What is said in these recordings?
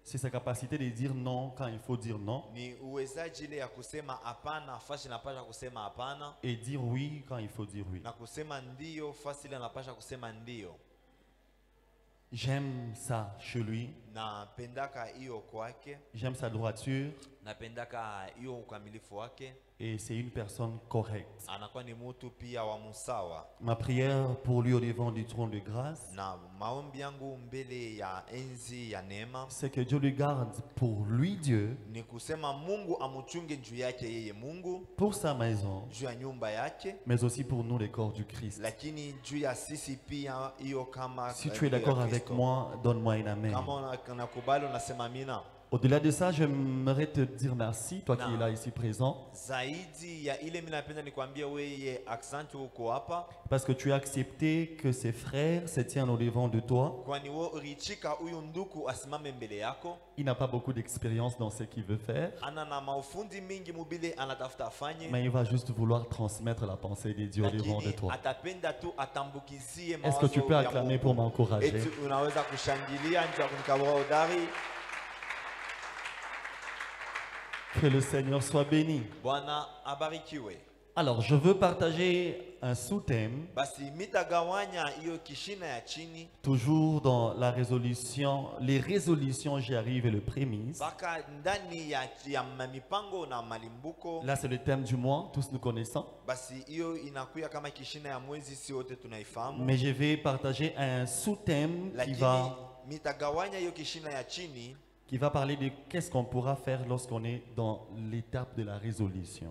C'est sa capacité de dire non quand il faut dire non. Et dire oui quand il faut dire oui. J'aime ça chez lui. J'aime sa droiture. Et c'est une personne correcte. Ma prière pour lui au devant du trône de grâce, c'est que Dieu le garde pour lui, Dieu, pour sa maison, mais aussi pour nous les corps du Christ. Si tu es d'accord avec moi, donne-moi un amen. Au-delà de ça, j'aimerais te dire merci, toi qui es là ici présent, parce que tu as accepté que ses frères se tiennent au devant de toi. Il n'a pas beaucoup d'expérience dans ce qu'il veut faire, mais il va juste vouloir transmettre la pensée de Dieu au devant de toi. Est-ce que tu peux acclamer pour m'encourager? Que le Seigneur soit béni. Alors, je veux partager un sous-thème, toujours dans la résolution, les résolutions, j'y arrive et le prémisse. Là, c'est le thème du mois, tous nous connaissons. Mais je vais partager un sous-thème qui va parler de qu'est-ce qu'on pourra faire lorsqu'on est dans l'étape de la résolution.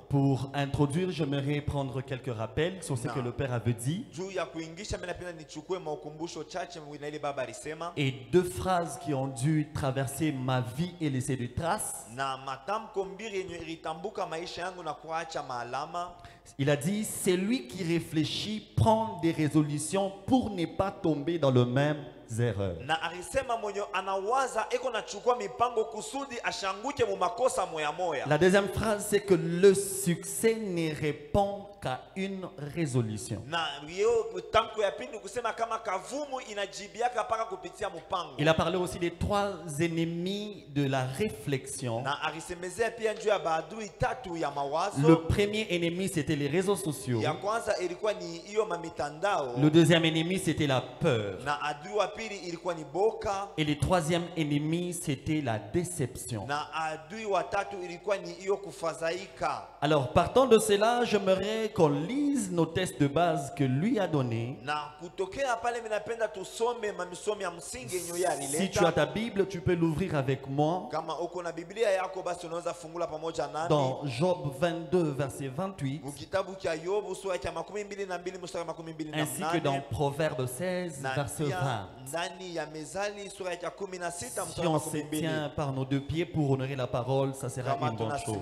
Pour introduire, j'aimerais prendre quelques rappels sur ce que le Père avait dit. Et deux phrases qui ont dû traverser ma vie et laisser des traces. Il a dit, c'est lui qui réfléchit, prend des résolutions pour ne pas tomber dans le même erreur. La deuxième phrase, c'est que le succès ne répond qu'à une résolution. Il a parlé aussi des trois ennemis de la réflexion. Le premier ennemi, c'était les réseaux sociaux. Le deuxième ennemi, c'était la peur. Et le troisième ennemi, c'était la déception. Alors, partant de cela, j'aimerais qu'on lise nos tests de base que lui a donnés. Si tu as ta Bible, tu peux l'ouvrir avec moi. Dans Job 22, verset 28. Ainsi que dans Proverbe 16, verset 20. Si on se tient par nos deux pieds pour honorer la parole, ça sera une bonne chose.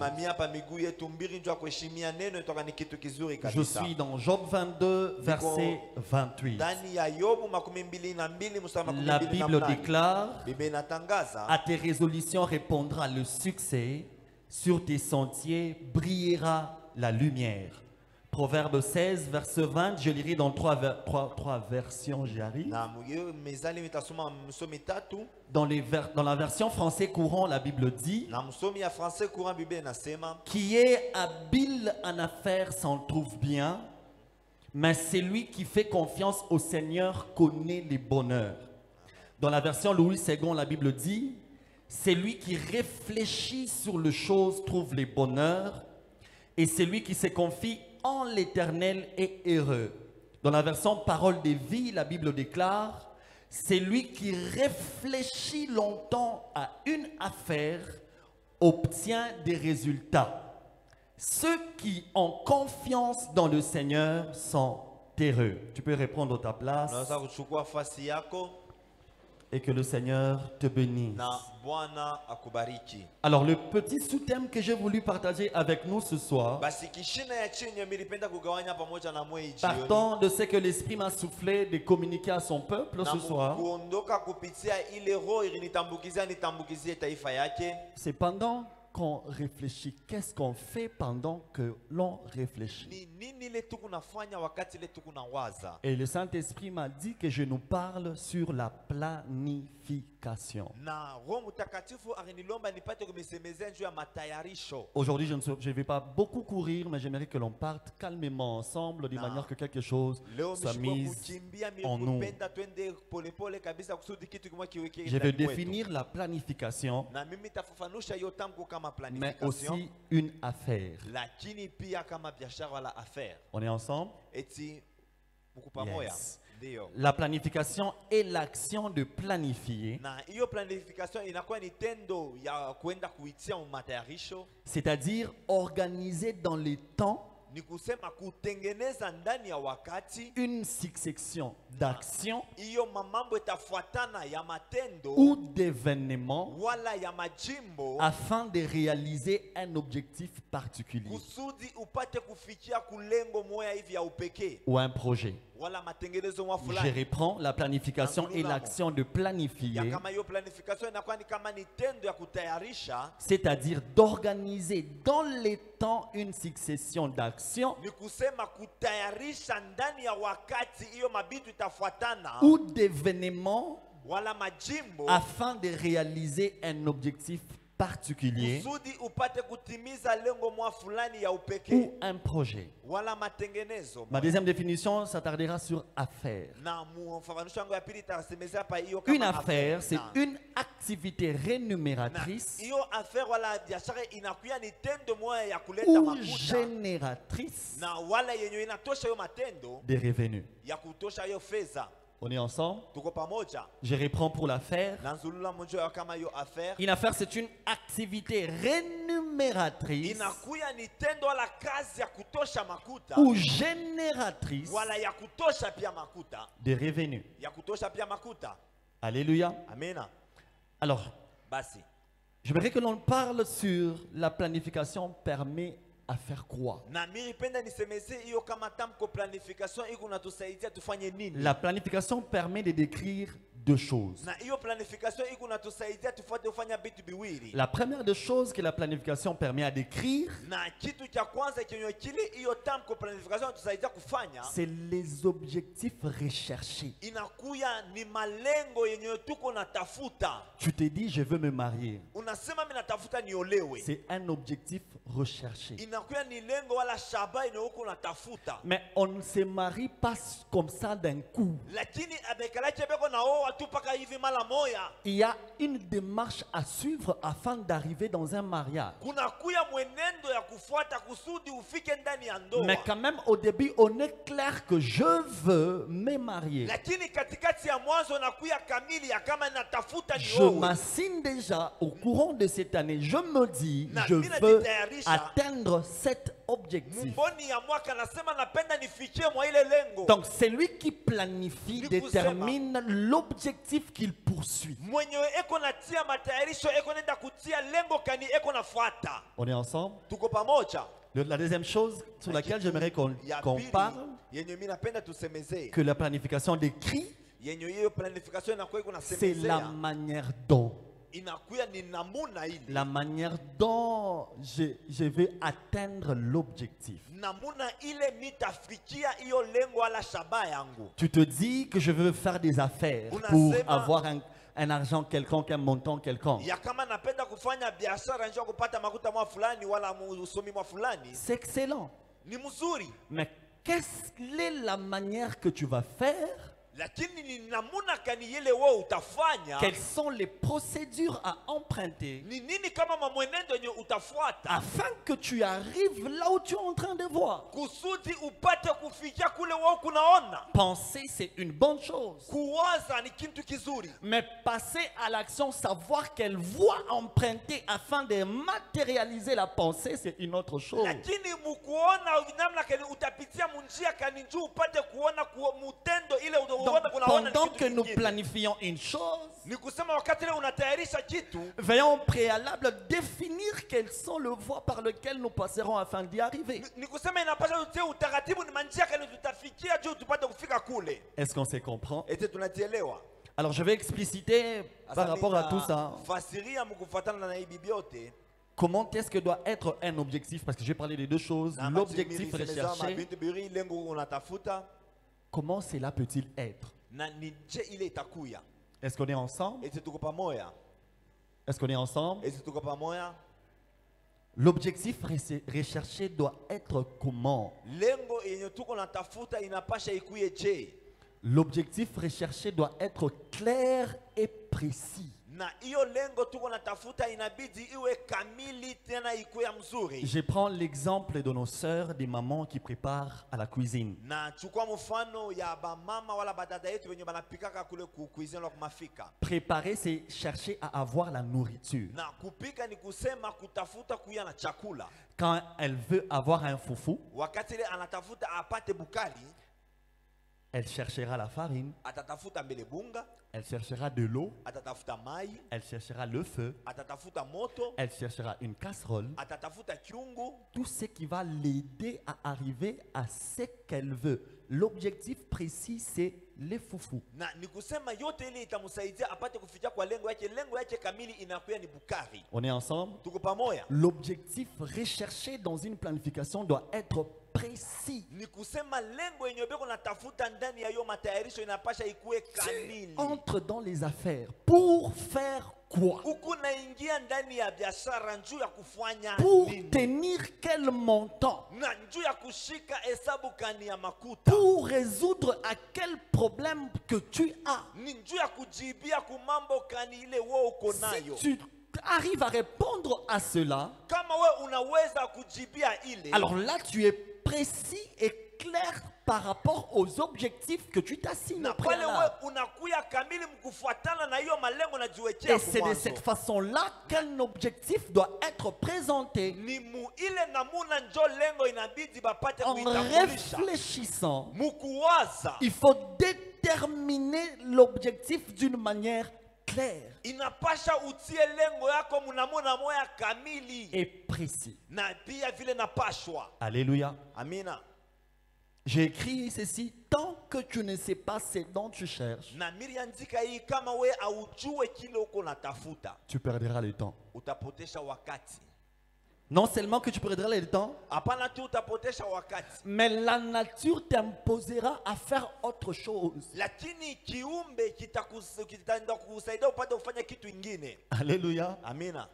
Je suis dans Job 22, verset 28. La Bible déclare: à tes résolutions répondra le succès, sur tes sentiers brillera la lumière. Proverbe 16, verset 20, je lirai dans trois versions, j'y arrive. Dans la version français courant, la Bible dit: qui est habile en affaires s'en trouve bien, mais celui qui fait confiance au Seigneur connaît les bonheurs. Dans la version Louis II, la Bible dit: celui qui réfléchit sur les choses trouve les bonheurs, et celui qui se confie en l'Éternel est heureux. Dans la version Parole de vie, la Bible déclare: celui qui réfléchit longtemps à une affaire obtient des résultats. Ceux qui ont confiance dans le Seigneur sont heureux. Tu peux répondre à ta place. Et que le Seigneur te bénisse. Alors le petit sous-thème que j'ai voulu partager avec nous ce soir, partant de ce que l'Esprit m'a soufflé de communiquer à son peuple ce soir, c'est pendant qu'on réfléchit? Qu'est-ce qu'on fait pendant que l'on réfléchit? Ni nini ile tuko nafanya wakati ile tuko nawaza. Et le Saint-Esprit m'a dit que je nous parle sur la planification. Na Roho Mtakatifu alinilomba nipate kumisemezea juu ya matayarisho. Aujourd'hui, je ne vais pas beaucoup courir, mais j'aimerais que l'on parte calmement ensemble, de manière que quelque chose soit mis en nous. Je vais définir la planification, mais aussi une affaire. On est ensemble? Yes. La planification est l'action de planifier, c'est-à-dire organiser dans les temps ni kusema kutengeneza ndani ya wakati une succession d'actions hiyo mambo itafuatana ya matendo ou d'événements wala ya majimbo afin de réaliser un objectif particulier kusudi upate kufikia kulengo moya hivi ya upekee ou un projet. Wala matengenezo mwa Je fulani. reprends la planification et l'action de planifier, Ya kama hiyo planification inakuwa ni kama ni tendo ya kutayarisha, c'est-à-dire d'organiser dans les temps une succession d'actions ni kusema kutayarisha ndani ya wakati hiyo mabitu itafuatana ou d'événements wala majimbo afin de réaliser un objectif particulier kusudi upate kutimiza lengo mwa fulani ya upekee ou un projet. wala matengenezo. Ma deuxième définition s'attardera sur affaire. Na mfafanuzi wangu ya pili itasemezea hapa hiyo Une kama affaire, c'est na une activité rémunératrice hiyo affaire wala biashara inakuya ni tendo moja ya kuleta ou makuta génératrice na wala yenye inatosha hiyo matendo de revenus. ya kutosha hiyo fedha. On est ensemble? Tuko pamoja? Je reprends pour l'affaire. Na nzulula moja kama hiyo affaire Une affaire, c'est une activité rémunératrice inakuya ni tendo wala kazi ya kutosha makuta ou génératrice wala ya kutosha pia makuta, de revenus. ya kutosha pia makuta. Alléluia. Amina. Alors, Basi je voudrais que l'on parle sur la planification permet à faire quoi? na mimi penda nisemeze hiyo kama tamko planification iko natusaidia tufanye nini. La planification permet de décrire deux choses. Na hiyo planification iko natusaidia tufuate kufanya vitu viwili. La première des choses que la planification permet à décrire, Na kitu cha kwanza kenye kile hiyo tamko planification tusaidia kufanya c'est les objectifs recherchés. inakuya ni malengo yenye tuko natafuta. Tu te dis, je veux me marier. Unasema mimi natafuta niolewe. C'est un objectif recherché. Inakuya ni lengo wala shaba yenye uko natafuta. Mais on ne se marie pas comme ça d'un coup. Lakini abekalache beko na oa tu paka hivi mara moya. Il y a une démarche à suivre afin d'arriver dans un mariage. Kuna kuya mwenendo ya kufuata kusudi ufike ndani ya ndoa. Mais quand même, au début, on est clair que je veux me marier. Lakini katikati ya mwanzo nakuya kamili ya kama natafuta Je niowe. m'assigne déjà au courant de cette année. Je me dis, Na je mina veux jitayarisha. atteindre cet objectif. Mboni ya mwaka nasema napenda nifikie mwa ile lengo. Donc, celui qui planifie Ni détermine l'objectif qu'il poursuit. Mwenyewe eko natia matayarisho eko nenda kutia lengo kani eko nafuata. On est ensemble? Tuko pamoja? La deuxième chose sur laquelle j'aimerais qu'on pili, parle, yenye mimi napenda tusemezee. que la planification décrit, Yenye hiyo planification inakuwa iko c'est la nasemezea. manière dont. Inakuya ni namuna ile. La manière dont je vais atteindre l'objectif. Namuna ile nitafikia hiyo lengo ala shaba yangu. Tu te dis que je veux faire des affaires pour Unasema- avoir un argent quelconque, un montant quelconque. Ya kama napenda kufanya biashara njoo kupata makuta mwa fulani wala usomi mwa fulani. C'est excellent. Ni mzuri. Mais quelle est la manière que tu vas faire? Lakini ni namuna kani ile wewe utafanya. Quelles sont les procédures à emprunter Ni nini kama mamwenendo yenye utafuata afin que tu arrives là où tu es en train de voir? kusudi upate kufikia kule wewe kunaona. Penser, c'est une bonne chose. Kuwaza ni kitu kizuri. Mais passer à l'action, savoir quelle voie emprunter afin de matérialiser la pensée, c'est une autre chose. Lakini mukuona namna kani utapitia munjia kani njoo upate kuona mutendo ile Donc, pendant que nous planifions une chose, ni kusema wakati ile unatayarisha kitu veillons au préalable définir quelles sont les voies par lesquelles nous passerons afin d'y arriver. ni kusema inapaswa tutie utaratibu ni manjia kani tutafikia juu tupate kufika kule. Est-ce qu'on se comprend? Ete tunatielewa. Alors je vais expliciter par rapport à tout ça Fasiria mkufuatana na hii bibiote. Comment est-ce que doit être un objectif? Parce que je vais parler des deux choses. Na L'objectif matimiri semezama, recherché, bintu biri lengo unatafuta comment cela peut-il être? na nije ile itakuya. Est-ce qu'on est ensemble? Eti tuko pamoja? Est-ce qu'on est ensemble? Eti tuko pamoja? L'objectif recherché doit être comment? Lengo yenye tuko natafuta inapasha ikuye je? L'objectif recherché doit être clair et précis. Na hiyo lengo tuko natafuta inabidi iwe kamili tena ikuwe mzuri. Je prends l'exemple de nos sœurs, des mamans qui préparent à la cuisine. Na chukua mfano ya ba mama wala badada yetu wenye banapikaka kule ku cuisine la kumafika. Préparer, c'est chercher à avoir la nourriture. Na kupika ni kusema kutafuta kuya na chakula. Quand elle veut avoir un foufou, Wakati ile anatafuta apate bukali, elle cherchera la farine, atatafuta mbele bunga, elle cherchera de l'eau, atatafuta mai, elle cherchera le feu, atatafuta moto, elle cherchera une casserole. atatafuta kiungu. Tout ce qui va l'aider à arriver à ce qu'elle veut. L'objectif précis, c'est les foufous. Na ni kusema yote ile itamsaidia apate kufikia kwa lengo yake. Lengo yake kamili inakuwa ni bukari. On est ensemble? Tuko pamoja? L'objectif recherché dans une planification doit être précis. Ni kusema lengo yenye beko natafuta ndani ya hiyo matayarisho inapasha ikuwe kamili. Entre dans les affaires pour faire quoi? Huku naingia ndani ya biashara njuu ya kufanya Pour nini? tenir quel montant? Na njuu ya kushika hesabu kani ya makuta. Pour résoudre à quel problème que tu as? Ni njuu ya kujibia kumambo kani ile wewe uko nayo. Si tu arrives à répondre à cela, Kama we unaweza kujibia ile, alors là tu es précis et clair par rapport aux objectifs que tu t'assignes na au pale préalable. we unakuya kamili mkufuatana na hiyo malengo najiwekea Et c'est de kumwanzo. cette façon-là qu'un objectif doit être présenté Ni mu ile namuna njo lengo inabidi bapate en kuitambulisha. réfléchissant. Mukuwaza Il faut déterminer l'objectif d'une manière claire inapasha utie lengo yako munamuna moya kamili et précis. na pia vile napashwa. Alléluia. Amina. J'ai écrit ceci, tant que tu ne sais pas ce dont tu cherches, Na miriandika hii kama we aujue kile uko natafuta, tu perdras le temps. utapotesha wakati. Non seulement que tu perdras le temps, Hapana tu utapotesha wakati, mais la nature t'imposera à faire autre chose. lakini kiumbe kitaenda kusaidia upate kufanya kitu ingine. Alléluia. Amina.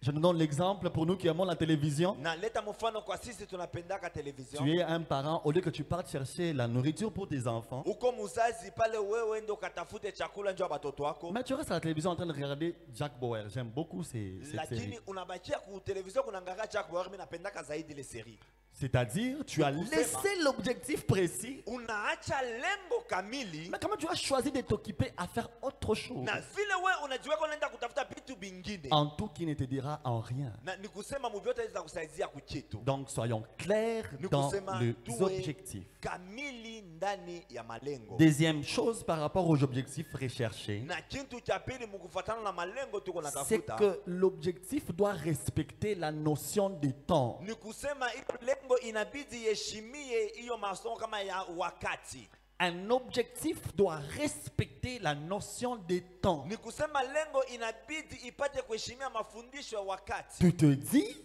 Je nous donne l'exemple pour nous qui aimons la télévision. Na leta mfano kwa sisi tunapendaka television. Tu es un parent, au lieu que tu partes chercher la nourriture pour tes enfants, Uko muzazi pale wewe ndio katafute chakula njoo batoto wako. mais tu restes à la télévision en train de regarder Jack Bauer. J'aime beaucoup cette série. Lakini unabakia ku television kunaangalia Jack Bauer, mimi napendaka zaidi ile série. C'est-à-dire, tu as laissé l'objectif précis, Unaacha lengo kamili mais comment tu as choisi de t'occuper à faire autre chose, na vile wewe unajiweka unaenda kutafuta vitu vingine. en tout qui ne te dira en rien. Na ni kusema muvyote za kusaidia kuchitu. Donc, soyons clairs Ni dans kusema les tuwe objectifs. kamili ndani ya malengo. Deuxième chose par rapport aux objectifs recherchés, Na kintu cha pili mkufuatana na malengo tuko c'est natafuta. que l'objectif doit respecter la notion du temps. Ni kusema hiyo lengo inabidi yeshimie hiyo masomo kama ya wakati. Un objectif doit respecter la notion du temps. Ni kusema lengo inabidi ipate kuheshimia mafundisho ya wakati. Tu te dis,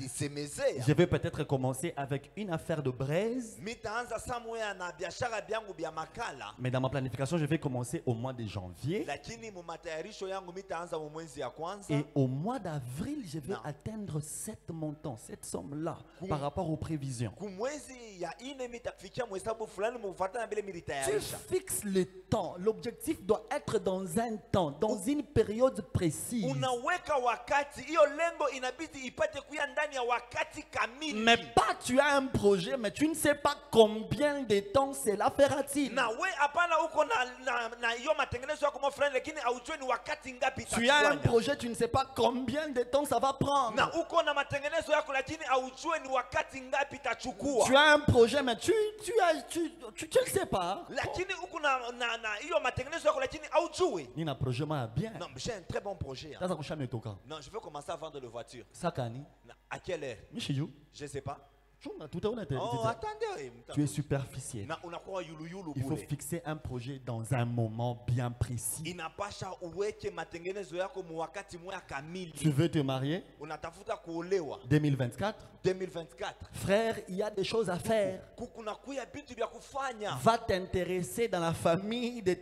Unajisemezea. je vais peut-être commencer avec une affaire de braise, Mitaanza somewhere na biashara byangu bya makala. mais dans ma planification, je vais commencer au mois de janvier. Lakini mu matayarisho yangu mitaanza mu mwezi ya kwanza. Et au mois d'avril, je vais Non. atteindre cette montant, cette somme-là, par rapport aux prévisions. Kumwezi ya ine mitafikia mhesabu fulani mufuatana na vile Tu militayarisha. fixes le temps. L'objectif doit être dans un temps, dans une période précise. Unaweka wakati, hiyo lengo inabidi ipate kuya ndani ya wakati kamili. Mais pas tu as un projet, mais tu ne sais pas combien de temps cela fera-t-il. Na we hapana uko na hiyo matengenezo yako mo fulani, lakini haujui ni wakati ngapi Tu as un itachukua. projet, tu ne sais pas combien de temps ça va prendre. Na uko na matengenezo yako lakini haujui ni wakati ngapi itachukua. Tu as un projet, mais tu ne sais pas. Lakini uko na hiyo matengenezo yako lakini haujui. Nina projet ma bien. Non, j'ai un très bon projet. Hein. Sasa kusha metoka. Non, je veux commencer à vendre les voitures. Sakani. À quelle heure? Mishiyu. Je ne sais pas. Oh, attendez. Tu es superficiel. Na unakuwa yuluyulu Il faut bure. fixer un projet dans un moment bien précis. Inapasha uweke matengenezo yako mu wakati moya Tu kamili. veux te marier Unatafuta kuolewa 2024? 2024. Frère, il y a des choses à faire. Kunakuya vitu vya kufanya. Va t'intéresser dans la famille de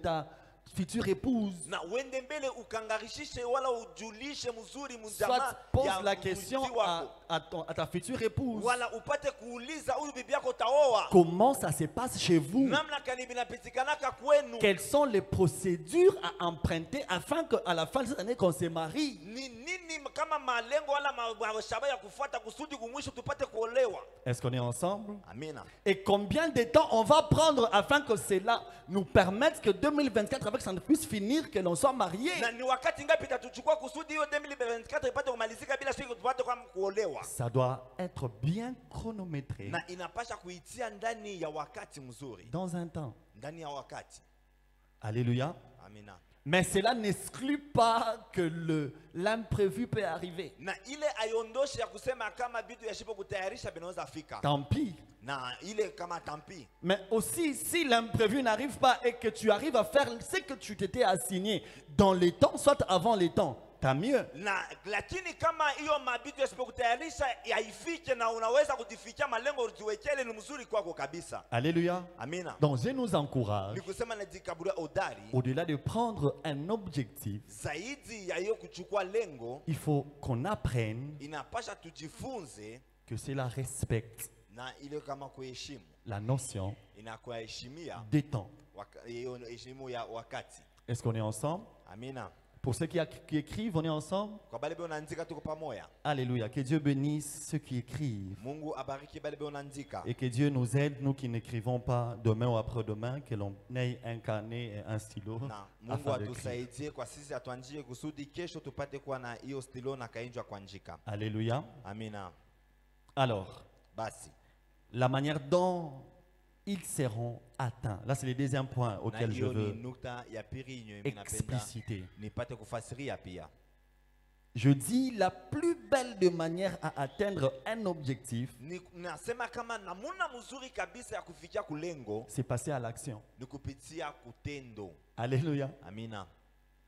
ta future épouse. Na uende mbele ukangarishishe wala ujulishe mzuri Soit mjamaa pose la question mwenzi wako. à ta future épouse. Wala upate kuuliza huyu bibi yako taoa. Comment ça se passe chez vous? Namna kani binapitikanaka kwenu. Quelles sont les procédures à emprunter afin qu'à la fin de cette année qu'on se marie? Ni nini kama malengo wala mashaba ya kufuata kusudi kumwisho tupate kuolewa. Est-ce qu'on est ensemble? Amina. Et combien de temps on va prendre afin que cela nous permette que 2024 avec ça ne puisse finir, que l'on soit marié? Na ni wakati ngapi tatuchukua kusudi hiyo 2024 ipate kumalizika bila siku tupate kwa kuolewa. Ça doit être bien chronométré Na inapasha kuitia ndani ya wakati mzuri. dans un temps. Ndani ya wakati. Alléluia. Amina. Mais cela n'exclut pas que l'imprévu peut arriver. Na ile ayondoshe ya kusema kama vitu yashipo kutayarisha vinaweza fika. Tant pis. Na ile kama tampi. Mais aussi, si l'imprévu n'arrive pas et que tu arrives à faire ce que tu t'étais assigné dans les temps, soit avant les temps, tant mieux. Na lakini kama hiyo mabitu yasipo kutayarisha yaifike na unaweza kujifikia malengo ujiwekele ni mzuri kwako kabisa. Alléluia. Amina. Donc je nous encourage, Ni kusema najikaburia odari au-delà de prendre un objectif, zaidi ya hiyo kuchukua lengo, il faut qu'on apprenne inapasha tujifunze que cela respecte na ile kama kuheshimu la notion inakuheshimia des temps. hiyo heshimu ya wakati. Est-ce qu'on est ensemble? Amina. Pour ceux qui écrivent, on est ensemble? Kwa bale unaandika tuko pamoja. Alléluia. Que Dieu bénisse ceux qui écrivent. Mungu abariki bale unaandika. Et que Dieu nous aide, nous qui n'écrivons pas demain ou après-demain, que l'on ait un carnet et un stylo Na Mungu afin d'écrire. atusaidie kwa sisi atuanjie kusudi kesho tupate kuwa na hiyo stilo na kainjwa kuandika. Alléluia. Amina. Alors, Basi. la manière dont ils seront atteints. Là, c'est le deuxième point auquel je veux nukta ya pili yenye napenda expliciter. nipate kufasiria pia. Je dis la plus belle de manière à atteindre un objectif, Nasema kama namuna mzuri kabisa ya kufikia kulengo c'est passer à l'action. ni kupitia kutendo. Alléluia. Amina.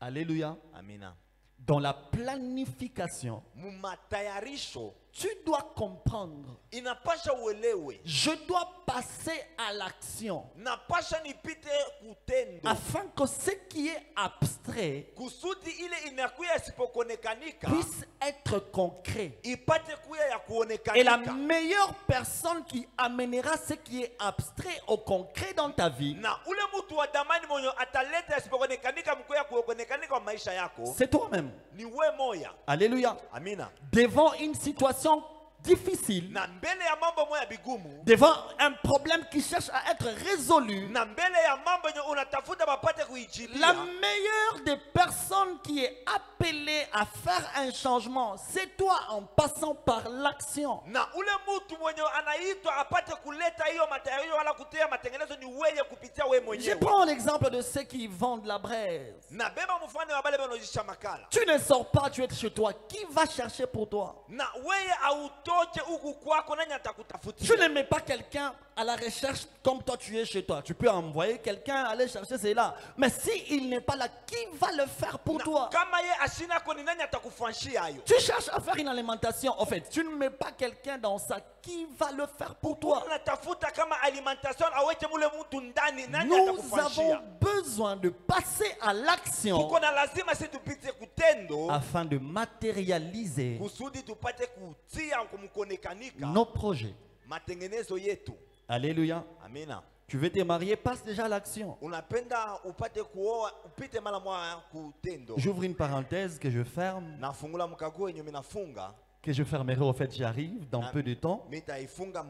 Alléluia. Amina. Dans la planification, Mumatayarisho tu dois comprendre. inapasha uelewe. Je dois passer à l'action Napasha nipite kutendo. afin que ce qui est abstrait Kusudi ile inakuya isipokonekanika puisse être concret. ipate kuya ya Et la kuonekanika. meilleure personne qui amènera ce qui est abstrait au concret dans ta vie, Na ule mtu wa damani mwenye ataleta isipokonekanika mkuya kuonekanika kwa maisha yako c'est toi-même. ni we moya. Alléluia. Amina. Devant une situation difficile, Na mbele ya mambo moya bigumu, devant un problème qui cherche à être résolu, na mbele ya mambo yenye unatafuta bapate la kuijilia, meilleure des personnes qui est appelée à faire un changement, c'est toi en passant par l'action. na ule mtu mwenye anaitwa apate kuleta hiyo matayarisho wala kutia matengenezo ni wewe kupitia we Je mwenyewe. prends l'exemple de ceux qui vendent la braise. Na beba mfano wa bale wanaojisha makala. Tu ne sors pas, tu es chez toi. Qui va chercher pour toi? Na wewe autoke huku kwako nani Tu atakutafutia? ne mets pas quelqu'un à la recherche comme toi tu es chez toi. Tu peux envoyer quelqu'un aller chercher cela. Mais s'il n'est pas là, qui va le faire pour Na toi? kama ye ashina ko ni nani atakufanshia hayo? Tu cherches à faire une alimentation. En fait, tu ne mets pas quelqu'un dans ça. Qui va le faire pour toi? Unatafuta kama alimentation aweke mule mtu ndani nani Nous atakufanshia? avons besoin de passer à l'action Tuko na lazima si tupite kutendo afin de matérialiser kusudi tupate kutia kumkonekanika nos projets. matengenezo yetu. Alléluia. Amina. Tu veux te marier, passe déjà à l'action. Unapenda upate kuoa upite mara moja kutendo. J'ouvre une parenthèse que je ferme, Nafungula mkago yenye minafunga que je fermerai au fait, j'arrive dans peu de temps. mitaifunga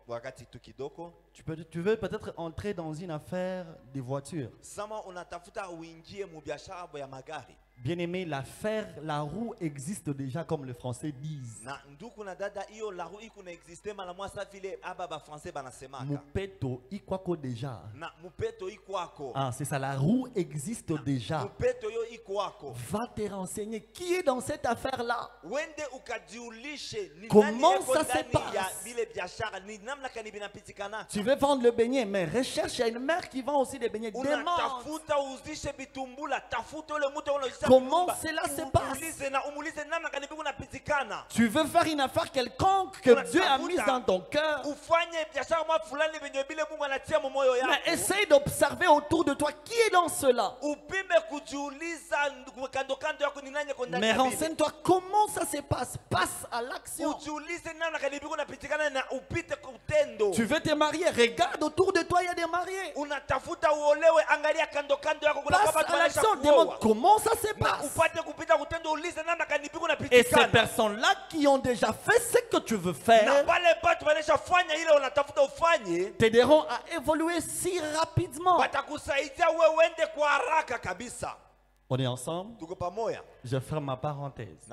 wakati tu kidogo. Tu veux peut-être entrer dans une affaire des voitures. Sama unatafuta uingie mu biashara ya magari. Bien-aimé, la roue existe déjà comme les Français disent. Na nduku na dada hiyo la roue iko na existe mala mwasa vile aba ba français banasemaka. Mupeto ikwako déjà. Na mupeto iko wako. Ah, c'est ça, la roue existe déjà. Mupeto yo iko wako. Va te renseigner. Qui est dans cette affaire-là? Wende ukajiulishe ni Comment nani ça se passe? ya vile biashara ni namna kani binapitikana. Tu veux vendre le beignet, mais recherche, il y a une mère qui vend aussi des beignets. Demande. Unatafuta uzishe bitumbula, tafuta ule mtu unazisha. Comment cela se passe? Tu veux faire une affaire quelconque que Dieu a mise dans ton cœur. Mais essaye d'observer autour de toi qui est dans cela. Mais renseigne-toi comment ça se passe. Passe à l'action. Tu veux te marier, regarde autour de toi, il y a des mariés. Passe à l'action, demande comment ça se passe. Et ces personnes-là qui ont déjà fait ce que tu veux faire t'aideront à évoluer si rapidement. On est ensemble? Je ferme ma parenthèse.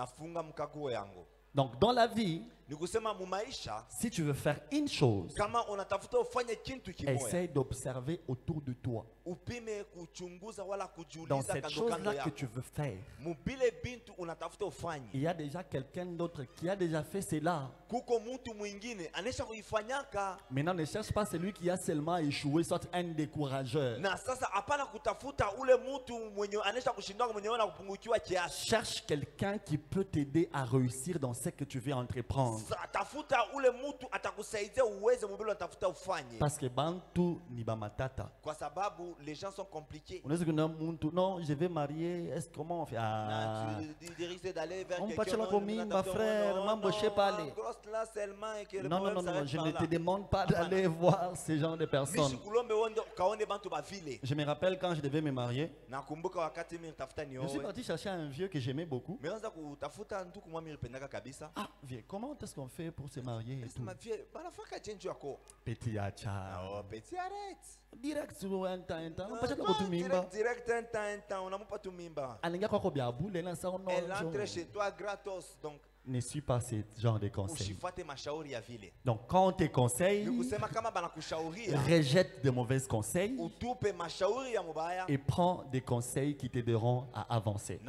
Donc dans la vie, si tu veux faire une chose, essaye d'observer autour de toi. Dans cette chose-là que tu veux faire, il y a déjà quelqu'un d'autre qui a déjà fait cela. Maintenant, ne cherche pas celui qui a seulement échoué, soit un décourageur. Cherche quelqu'un qui peut t'aider à réussir dans ce que tu veux entreprendre. Parce que bantu ni bamatata. Les gens sont compliqués. Non, je vais marier. Est-ce comment on fait? Ah. On peut pas commun, frère. Non, je ne te demande pas d'aller voir ce genre de personnes. Je me rappelle quand je devais me marier. Je suis parti chercher un vieux que j'aimais beaucoup. Ah, vieux, comment est-ce qu'on fait pour se marier et tout? Petit acha. Petit arrête. Direct sur un temps. Direct un temps. On n'a pas tout mimba. Elle entre chez toi gratos. Donc, ne suis pas ce genre de conseil. Donc quand on te conseille, rejette de mauvais conseils et prends des conseils qui t'aideront à avancer.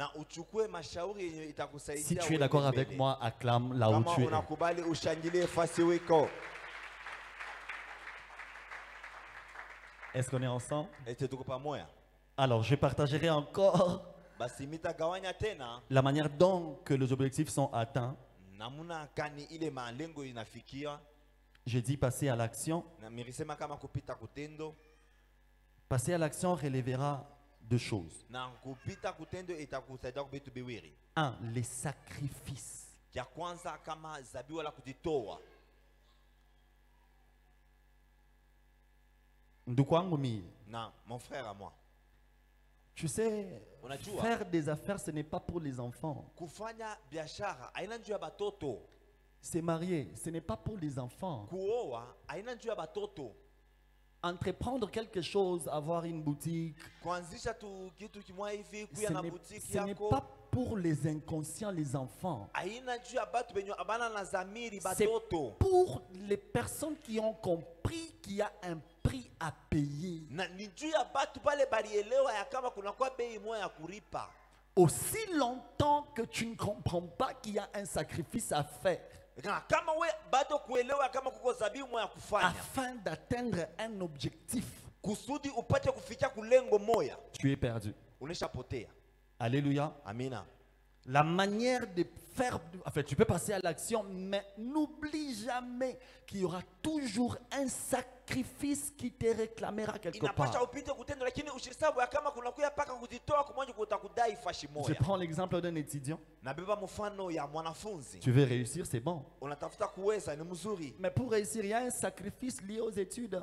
Si tu es d'accord avec moi, acclame là où tu es. Est-ce qu'on est ensemble? Alors je partagerai encore la manière dont que les objectifs sont atteints. Je dis passer à l'action. Passer à l'action relèvera deux choses. Un, les sacrifices. Mon frère à moi. Tu sais, faire des affaires, ce n'est pas pour les enfants. Se marier, ce n'est pas pour les enfants. Entreprendre quelque chose, avoir une boutique, ce n'est pas pour les inconscients, les enfants. C'est pour les personnes qui ont compris qu'il y a un prix à payer. Aussi longtemps que tu ne comprends pas qu'il y a un sacrifice à faire afin d'atteindre un objectif, tu es perdu. Alléluia. Amina. La manière de faire, en fait, tu peux passer à l'action, mais n'oublie jamais qu'il y aura toujours un sacrifice qui te réclamera quelque part. Je prends l'exemple d'un étudiant. Tu veux réussir, c'est bon. Mais pour réussir, il y a un sacrifice lié aux études.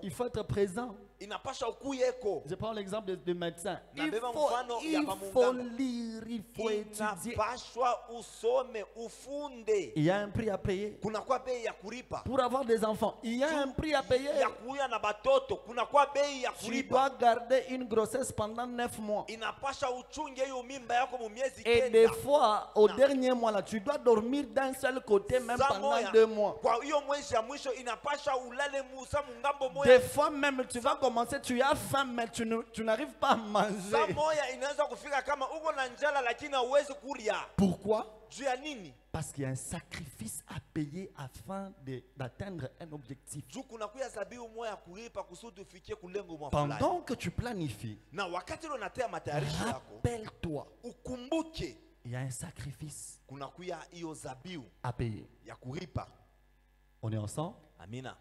Il faut être présent. Je prends l'exemple de médecin. Il faut lire, il faut étudier. Il y a un prix à payer. kunakuwa bei ya kulipa. Pour avoir des enfants, il y a un prix à payer. Ya kuya na batoto kunakuwa bei ya Tu kulipa. dois garder une grossesse pendant 9 mois. Inapasha uchunge hiyo mimba yako mu miezi Et kenda. des fois, au dernier mois, là, tu dois dormir d'un seul côté, même Saa pendant moya, 2 mois. Kwa hiyo mwezi ya mwisho inapasha ulale musa mungambo moya. Des fois même, tu vas commencer, tu as faim, mais tu n'arrives pas à Saa manger. moya inaweza kufika kama uko na njala lakini hauwezi kulia. Pourquoi? Juu ya nini? Parce qu'il y a un sacrifice à payer afin d'atteindre un objectif. Juu kunakuya zabihu moya kulipa kusudi ufikie kulengo mwa fulani. Pendant que tu planifies, Na wakati ule unatea matayarisho yako, rappelle-toi, ukumbuke il y a un sacrifice kunakuya hiyo zabihu à payer. ya kulipa. On est ensemble? Amina.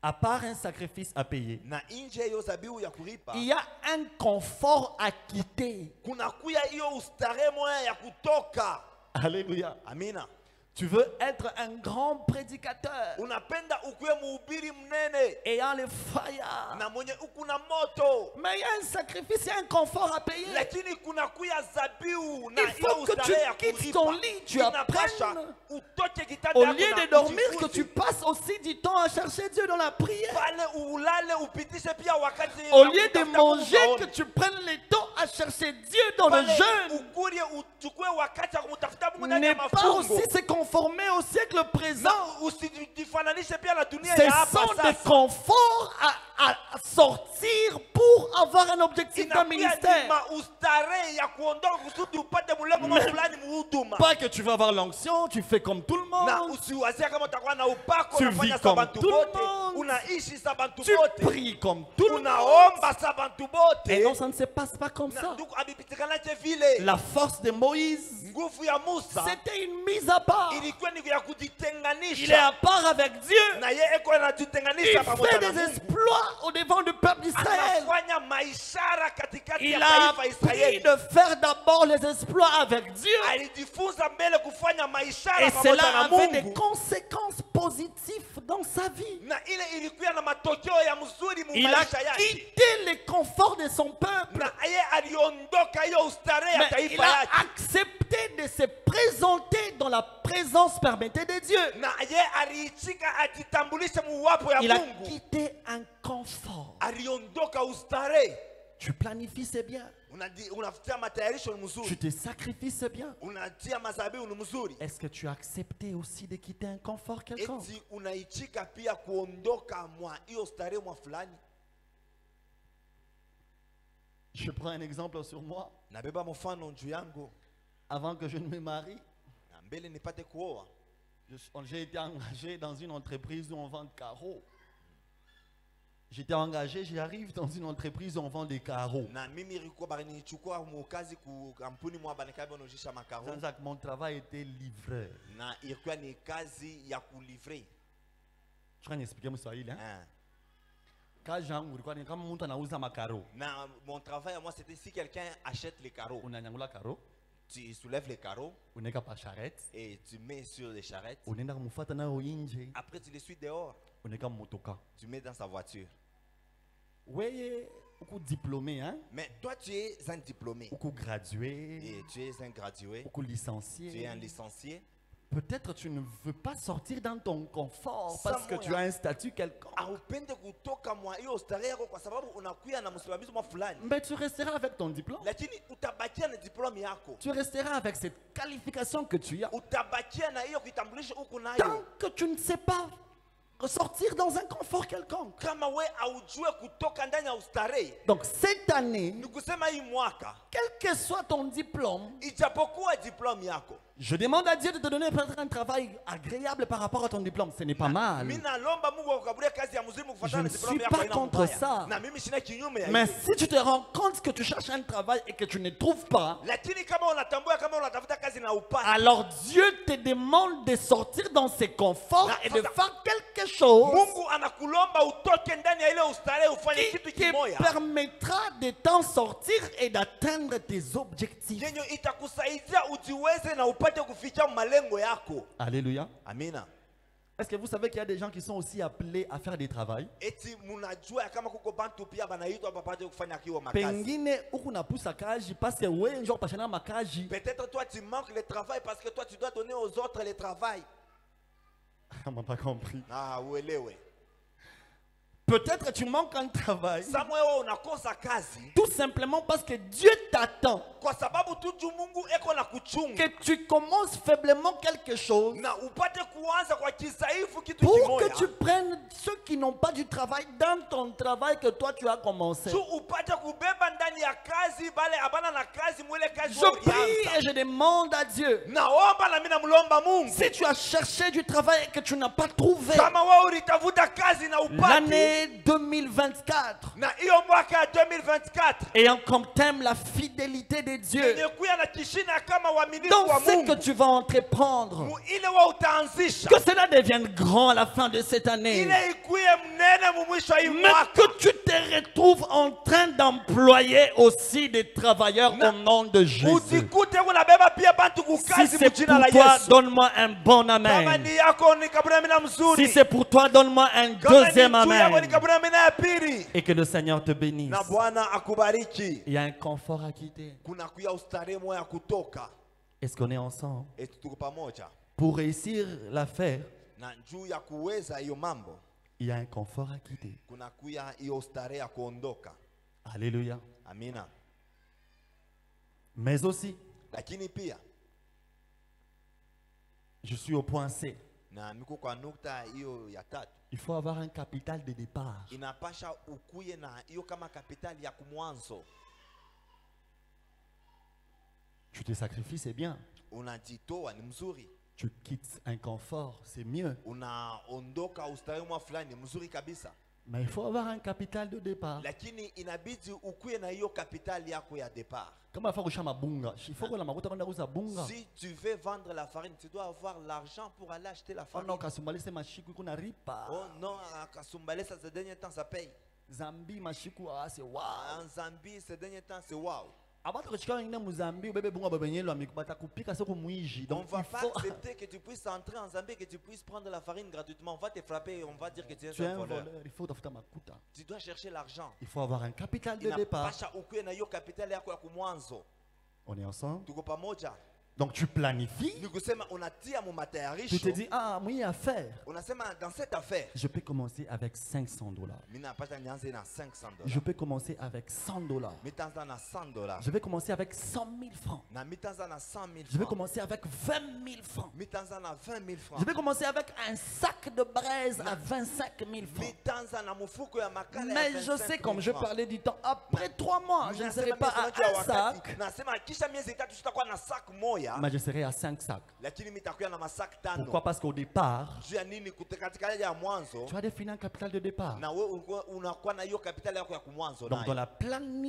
À part un sacrifice à payer, Na nje hiyo zabihu ya kulipa, il y a un confort à quitter. kunakuya hiyo ustare moya ya kutoka. Alléluia. Amina. Tu veux être un grand prédicateur, Unapenda ukuwe mhubiri mnene ayant le fire. na mwenye ukuna moto, Mais il y a un sacrifice, il y a un confort à payer. lakini kunakuya zabihu na Il hiyo faut que ustare ya tu quittes kulipa. ton lit, tu Inapasha apprennes. utoke kitanda Au yako lieu na de dormir, que ujifunze. tu passes aussi du temps à chercher Dieu dans la prière. Pale ulale upitishe pia wakati Au ya lieu de kutafuta manger, Mungu que aone. tu prennes le temps à chercher Dieu dans le Pale jeûne. ukurie uchukue wakati ya kumtafuta Mungu ndani Ne ya pas mafungo. aussi se conformer au siècle présent. Na usijifananishe pia na dunia Ce ya hapa sont des sasa. conforts à sortir pour avoir un objectif dans le Inakuya ministère. ni maustare ya kuondoka kusudi upate mlengo mwa fulani muhuduma. Pas que tu vas avoir l'onction, tu fais comme tout le Na monde. usiwazie kama utakuwa na upako Tu unafanya vis sa comme bantu tout le bote, monde. unaishi sa bantu Tu bote, pries comme tout le monde. unaomba sa bantu bote. Et non, ça ne se passe pas comme Na ça. ndugu abipitikanaje vile. La force de Moïse, Nguvu ya Musa c'était une mise à part. ilikuwa ni ya Il est kujitenganisha. à part avec Dieu. Na yeye eko Il anajitenganisha pamoja fait na des Mungu. exploits au devant du peuple d'Israël. Anafanya maishara katikati ya Il a taifa appris Israeli. de faire d'abord les exploits avec Dieu. Alijifunza mbele kufanya maishara Et pamoja cela na avait des Mungu. conséquences positives dans sa vie. Na ile ilikuwa na matokeo ya mzuri mu Il a maisha yake. quitté les conforts de son peuple. Na yeye aliondoka hiyo ustare ya Mais il taifa a yake. accepté de se présenter dans la présence permettée de Dieu. Na yeye aliitika ajitambulishe muwapo ya Il a Mungu. quitté un confort. Aliondoka ustare. Tu planifies, c'est bien. Unafutia matayarisho ni Tu mzuri. te sacrifies, c'est bien. Unatia mazabihu ni mzuri. Est-ce que tu as accepté aussi de quitter un confort quelconque? Eti unaichika pia kuondoka mwa hiyo starehe mwa fulani. Je prends un exemple sur moi. Nabeba mfano juu yangu. Avant que je ne me marie, Na mbele nipate kuoa. j'ai été engagé dans une entreprise où on vend des carreaux. J'étais engagé, j'arrive dans une entreprise où on vend des carreaux. Na mimi ilikuwa barinichukua mukazi ku kampuni mwa banikabe wanojisha makaro. Sans que mon travail était livreur. Na ilikuwa ni kazi ya kulivrer. Je vais expliquer mon swahili. Hein? Hein. Quand j'en ulikuwa ni kama mtu anauza makaro. Na mon travail à moi c'était si quelqu'un achète les carreaux, Unanyangula karo, tu soulèves les carreaux unaweka pa charrette, et tu mets sur les charrettes. unaenda kumfuata nayo nje, Après tu les suis dehors, unaweka motoka. tu mets dans sa voiture. Weye uko diplômé, hein? Mais toi tu es un diplômé Uko gradué, et tu es un gradué, uko licencié. tu es un licencié. Peut-être tu ne veux pas sortir dans ton confort parce que Samoya. tu as un statut quelconque. Haupende kutoka mwa hiyo starehe yako kwa sababu unakuya na msimamizi mwa fulani. Mais tu resteras avec ton diplôme. Lakini utabakia na diplome yako. Tu resteras avec cette qualification que tu as. Utabakia na hiyo kitambulisho uko Tant nayo. que tu ne sais pas sortir dans un confort quelconque. Kama we haujue kutoka ndani ya ustarehe. Donc cette année, Ni kusema hii mwaka quel que soit ton diplôme, ijapokuwa diplome yako. je demande à Dieu de te donner peut-être un travail agréable par rapport à ton diplôme. Ce n'est pas mal. Mimi nalomba Mungu akukabulie kazi ya mzuri kufuatana na Je ne diplome suis yako pas haina contre mbaya. ça. Na mimi sina kinyume ya Mais hiyo. si tu te rends compte que tu cherches un travail et que tu ne trouves pas, Lakini kama unatambua kama unatafuta kazi na upate. alors Dieu te demande de sortir dans ses conforts Na et de sasa- faire quelque chose Mungu anakulomba utoke ndani ya ile ustarehe ufanye qui kitu te kimoya. permettra de t'en sortir et d'atteindre tes objectifs. Yenye itakusaidia ujiweze na upate kufikia malengo yako. Alléluia. Amina. Est-ce que vous savez qu'il y a des gens qui sont aussi appelés à faire des travails? Eti munajua kama kuko bantu pia banaitwa bapate kufanya kiwa makazi. Pengine huku napusa kaji parce que wewe njoo pashana makaji. Peut-être toi tu manques le travail parce que toi tu dois donner aux autres le travail. On m'a pas compris. Ah, uelewe. Peut-être tu manques un travail. Samuel unakosa kazi Tout simplement parce que Dieu t'attend. kwa sababu tu juu Mungu eko na kuchunga Que tu commences faiblement quelque chose. na upate kuanza kwa kisaifu kitu Pour kimoya. que tu prennes ceux qui n'ont pas du travail dans ton travail que toi tu as commencé. Tu upate kubeba ndani ya kazi bale abana na kazi mwile kazi Je prie et je demande à Dieu. naomba na mimi namlomba Mungu Si tu as cherché du travail et que tu n'as pas trouvé, kama wewe ulitafuta kazi na upate l'année 2024, na hiyo mwaka ya 2024 ayant comme thème la fidélité de Dieu, yenye kuya na kishina kama uaminifu dans wa ce que Mungu tu vas entreprendre, mu ile wewe utaanzisha que cela devienne grand à la fin de cette année, ile ikuye mnene mu mwisho hii mais mwaka que tu te retrouves en train d'employer aussi des travailleurs au nom de Jésus. usikute unabeba pia bantu Si kukazi c'est mjina la pour toi, Yesu. donne-moi un bon Kama amen. ni yako ni kaburi mina mzuri. Si c'est pour toi, donne-moi un Kama ni deuxième juu yako ni amen. kaburi mina ya pili. Et que le Seigneur te bénisse. Na Bwana akubariki. Il y a un confort à quitter. Kuna kuya ustarehe moya kutoka. Est-ce qu'on est ensemble? Eti tuko pamoja. Pour réussir l'affaire, Na juu ya kuweza hiyo mambo, il y a un confort à quitter. kuna kuya hiyo ustarehe ya kuondoka. Alléluia. Amina. Mais aussi, Lakini pia je suis au point C. na niko kwa nukta hiyo ya tatu. Il faut avoir un capital de départ. Inapasha ukuye na hiyo kama kapitali ya kumwanzo. Tu te sacrifies, c'est bien. Unajitoa ni mzuri. Tu quittes un confort, c'est mieux. Unaondoka ustarehe mwa fulani ni mzuri kabisa. Mais il faut avoir un capital de départ. Lakini inabidi ukuye na hiyo kapitali yako ya départ. Comme il faut que bunga. Il faut que la makuta kanda kuza bunga. Si tu veux vendre la farine, tu dois avoir l'argent pour aller acheter la Oh farine. non, kasumbalise mashiku kuna ripa. Oh non, à Kasumbalé, ça, ces derniers temps, ça paye. Zambi mashiku c'est wow. En Zambie, ces derniers temps, c'est wow. Abata kuchika wengine muzambi ubebe bunga babenyelo amikubata kupika soko muiji. On Donc ne va il pas faut accepter que tu puisses entrer en Zambie, que tu puisses prendre la farine gratuitement. On va te frapper et on va dire que tu es tu es un un voleur. voleur, il faut tafuta makuta. Tu dois chercher l'argent. Il faut avoir un capital de départ. Inapasha ukuye na hiyo kapitali yako ya kumwanzo. On est ensemble. Tuko pamoja. Donc tu planifies. Ni kusema unatia mu Tu matayarisho. te dis, ah, moi, il y a à faire. Unasema dans cette affaire, Je peux commencer avec $500. mimi napasha nianze na $500. Je peux commencer avec $100. Mitanza na $100. Je vais commencer avec 100 000 francs. Na mitanza na 100 000 Je vais francs. commencer avec 20 000 francs. Mitanza na 20 000 francs. Je vais commencer avec un sac de braise à 25 000 francs. Mitanza na mufuko ya makala ya Mais je 25 sais, 000 comme je francs. parlais du temps, après 3 mois, je ne serai Nasema pas miezi à tatu ya un wakati. sac, Nasema kisha miezi tatu tutakuwa na sac moya, mais je serai à 5 sacs. lakini mitakuwa na masak tano. Pourquoi? Parce qu'au départ, Juu ya nini? Katika ya mwanzo tu as défini un capital de départ. na wewe unakuwa na hiyo kapitali yako ya kumwanzo Donc, dans nayo. la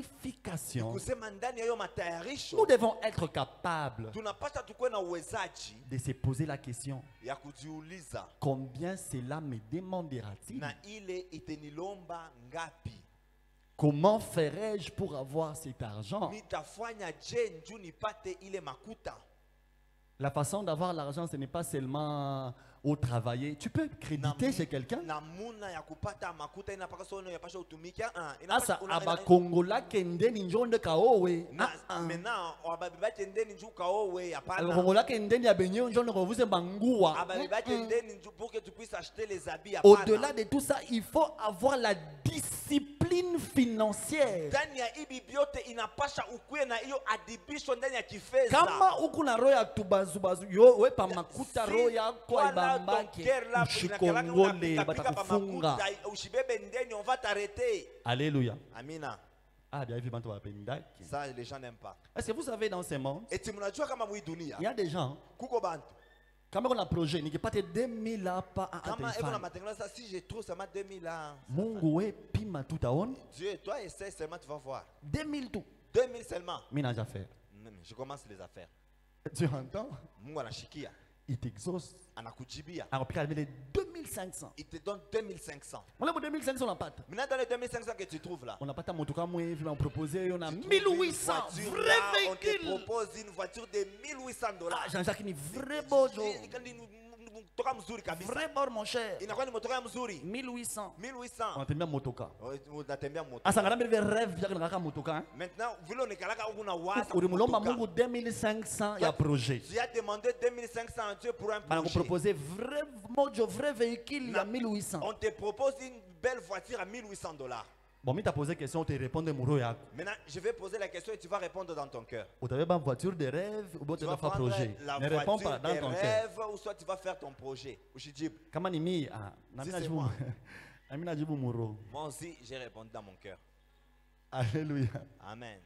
planification, Kusema ndani ya hiyo matayarisho nous devons être capables tunapaswa tukuwe na uwezaji de se poser la question, ya kujiuliza, combien cela me demandera-t-il? na ile itenilomba ngapi? Comment ferais-je pour avoir cet argent? Nitafanya je njuu nipate ile makuta? La façon d'avoir l'argent, ce n'est pas seulement au travailler. Tu peux créditer chez quelqu'un. Namuna ya kupata makuta inapaka sono yapasha utumika. Asa abakongola kende ninjonde kaowe. Maintenant ababibache ndeni njuu kaowe hapana. Abakongola kende ni abenye njonde kovuse bangua. Ababibache ndeni njuu pour que tu puisses acheter les habits hapana. Au-delà de tout ça, il faut avoir la discipline financière. Ndani ya ibi biote inapasha ukuwe na hiyo adibisho ndani ya kifedha. Kama uko na roho ya tubazubazu yo we pa makuta roho yako ibambake ushikongole batakufunga. Ushibebe ndeni, on va t'arrêter. Alléluia. Amina. Ah bien évidemment tu vas pendaki. Ça les gens n'aiment pas. Est-ce que vous savez dans ce monde, Et tu mnajua kama mwi dunia il y a des gens kuko bantu kama kuna projet nikipate 2000 hapa kama eko na atafanya. matengenezo, si je trouve seulement 2000 là. Mungu we pima tutaona Dieu, toi essaie seulement, tu vas voir. 2000 tout. 2000 seulement. Mimi naja faire. Je commence les affaires. Tu entends? Mungu anashikia, Il t'exauce. anakujibia. Alors puis il 2500. Il te donne 2500. On a 2500 on n'a pas. Maintenant dans les 2500 que tu trouves là, On n'a pas ta moto comme moi, il m'a proposé on a tu trouves 1800 une voiture vrai là, on te véhicule. propose une voiture de $1800. Ah, Jean-Jacques ni vrai beau jour. toka mzuri kabisa. Vrai bord, mon cher. Inakuwa ni motoka mzuri. 1800. 1800. Unatembea motoka. Unatembea moto. Asa ngana mbele rêve yako ngaka motoka. Hein? Maintenant, vile unakalaka huko na waza. Ulimulomba Mungu 2500 ya projet. Tu as demandé 2500 à Dieu pour un Bana projet. proposer vrai véhicule ya 1800. On te propose une belle voiture à 1800 $. Bon, mi t'a posé question, on te répond de mouro yako. Maintenant, je vais poser la question et tu vas répondre dans ton cœur. Ou t'avais pas une voiture de rêve ou bien tu Tu vas vas faire prendre projet. la Ne réponds pas voiture dans des ton cœur. rêves ou soit tu vas faire ton projet. Ujijib. Kama ni mi, ah, na Si mina c'est jibu. moi. Na mina jibu mouro. Moi aussi, j'ai répondu dans mon cœur. Alléluia. Amen.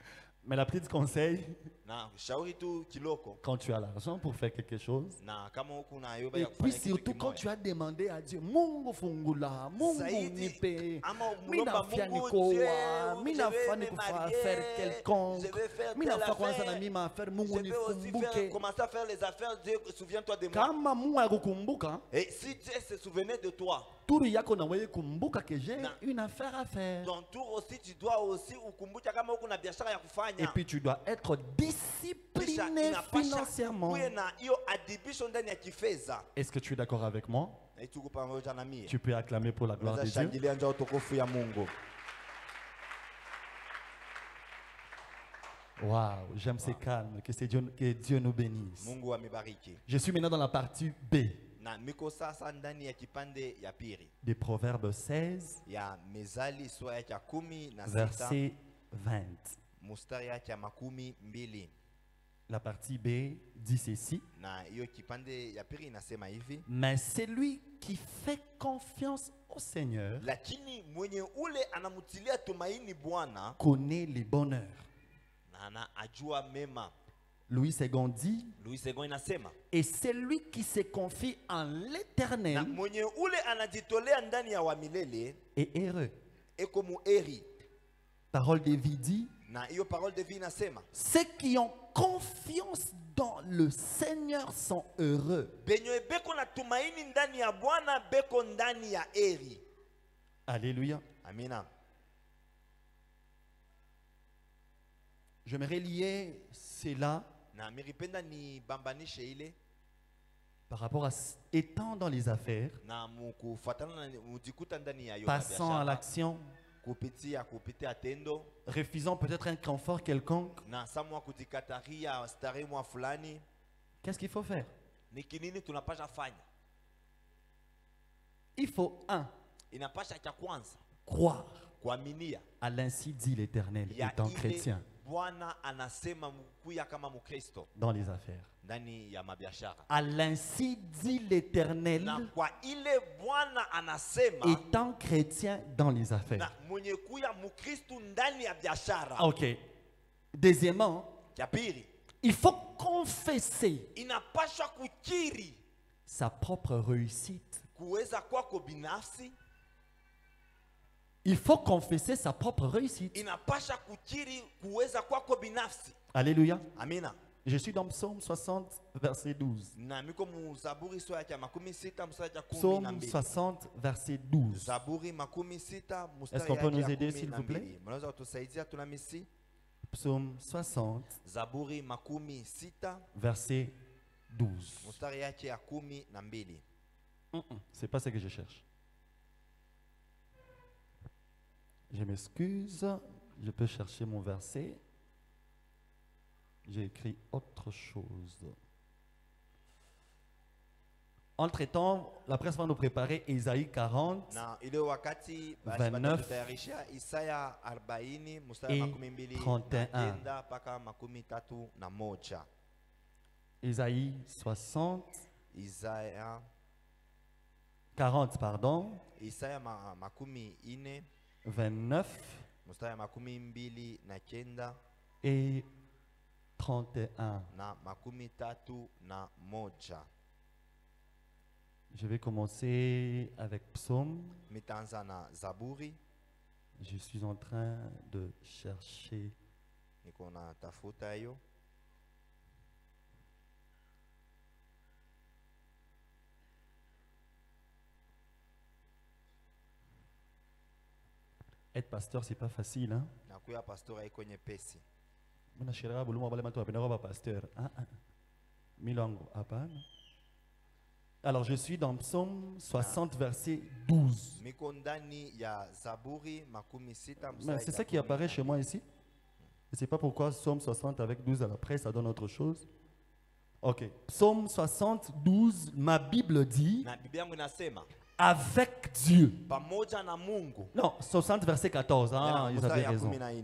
Mais la petite conseil, Na shauri tu kiloko. quand tu as l'argent pour faire quelque chose, Na kama huku na yoba et ya puis kufanya kitu surtout quand kimoja. tu as demandé à Dieu, Mungu fungula, Mungu Zaidi, nipe, ama mina mulomba fia Mungu, nikoa, Dieu, mina je vais fani me kufa marier, faire quelconque, je vais faire mina telle fa kwanza na affaire, mimi affaire Je Mungu vais aussi faire, nikumbuke. commencer à faire les affaires. Dieu, souviens-toi de moi. Kama Mungu akukumbuka, Et si Dieu se souvenait de toi, turu yako na wewe kumbuka que j'ai Na. une affaire à faire. ton tour aussi, tu dois aussi ukumbuka kama huku na biashara ya kufanya. Et puis tu dois être discipliné financièrement. kuwe na hiyo adibisho ndani ya kifedha. Est-ce que tu es d'accord avec moi? Na tuko pamoja na mimi. Tu peux acclamer pour la gloire de Unaweza Dieu. shangilia njoo utukufu ya Mungu. Waouh, j'aime ces calmes. Que Dieu nous bénisse. Mungu amebariki. Je suis maintenant dans la partie B Na miko sasa ndani ya kipande ya pili des Proverbes 16, ya Mezali sura yake ya 16 verset 20. mstari yake ya 12. La partie B dit ceci. Na hiyo kipande ya pili inasema hivi: Mais celui qui fait confiance au Seigneur lakini mwenye ule anamutilia tumaini Bwana connaît les bonheurs. na anaajua mema. Louis II dit, Louis II inasema et celui qui se confie en na l'Éternel mwenye ule anajitolea ndani ya wamilele est heureux. eko mueri. Parole de vie dit, Na hiyo parole de vie inasema ceux qui ont confiance dans le Seigneur sont heureux. benye beko na tumaini ndani ya Bwana beko ndani ya eri. Alléluia. Amina. J'aimerais lier cela Na miripenda ni bambanishe ile par rapport à étant dans les affaires, na mukufatana na mujikuta ndani ya hiyo passant à l'action, kupitia tendo refusant peut-être un confort quelconque. na samwa kujikataria starehe mwa fulani. Qu'est-ce qu'il faut faire? Ni kinini tunapasha fanya? Il faut, Inapasha cha kwanza croire kuaminia à l'ainsi dit l'Éternel ya étant ile chrétien Bwana anasema mkuya kama mkristo dans les affaires. ndani ya mabiashara. À l'ainsi dit Na l'Éternel kwa ile Bwana anasema étant chrétien dans les affaires. na mwenye kuya mkristo ndani ya biashara. Ok. Deuxièmement, Cha pili, il faut confesser inapaswa kukiri sa propre réussite. kuweza kwako binafsi. Il faut confesser sa propre réussite. Inapasha kukiri kuweza kwako binafsi. Alléluia. Amina. Je suis dans Psaume 60, verset 12. Na miko mu Zaburi sura ya 16 mstari ya Psaume 12. 60, verset 12. Zaburi 16 mstari Est-ce qu'on peut nous ya aider, s'il vous plaît? 12. Mnaweza kutusaidia tunamisi? Psaume 60, Zaburi 16 verset 12. mstari yake ya 12. C'est pas ce que je cherche. Je m'excuse, je peux chercher mon verset. J'ai écrit autre chose. Entre-temps, la presse va nous préparer Isaïe 40 Na ile wakati 29 tutayarisha Isaya 40 mstari et wa 12 31. mpaka 31. Isaïe 60, Isaya 40, pardon, Isaya 40 29 mstari wa 29 et 31. na 31. Je vais commencer avec Psaume. Mitaanza na Zaburi. Je suis en train de chercher. Niko na tafuta hiyo. Être pasteur, c'est pas facile, hein? Na kuya pastora iko nyepesi. Muna shirika buluma wale watu wapenda kuwa pasteur. Milango hapana. Alors je suis dans Psaume 60, verset 12. Niko ndani ya Zaburi makumi sita Mais mstari c'est ya ça qui apparaît chez moi ici. Je ne sais pas pourquoi Psaume 60 avec 12 à l'après, ça donne autre chose. Ok. Psaume 60, 12, ma Bible dit na Biblia yangu inasema avec Dieu. pamoja na Mungu. Non, 60 verset 14. Ah, ils Mstari avaient ya raison. 14.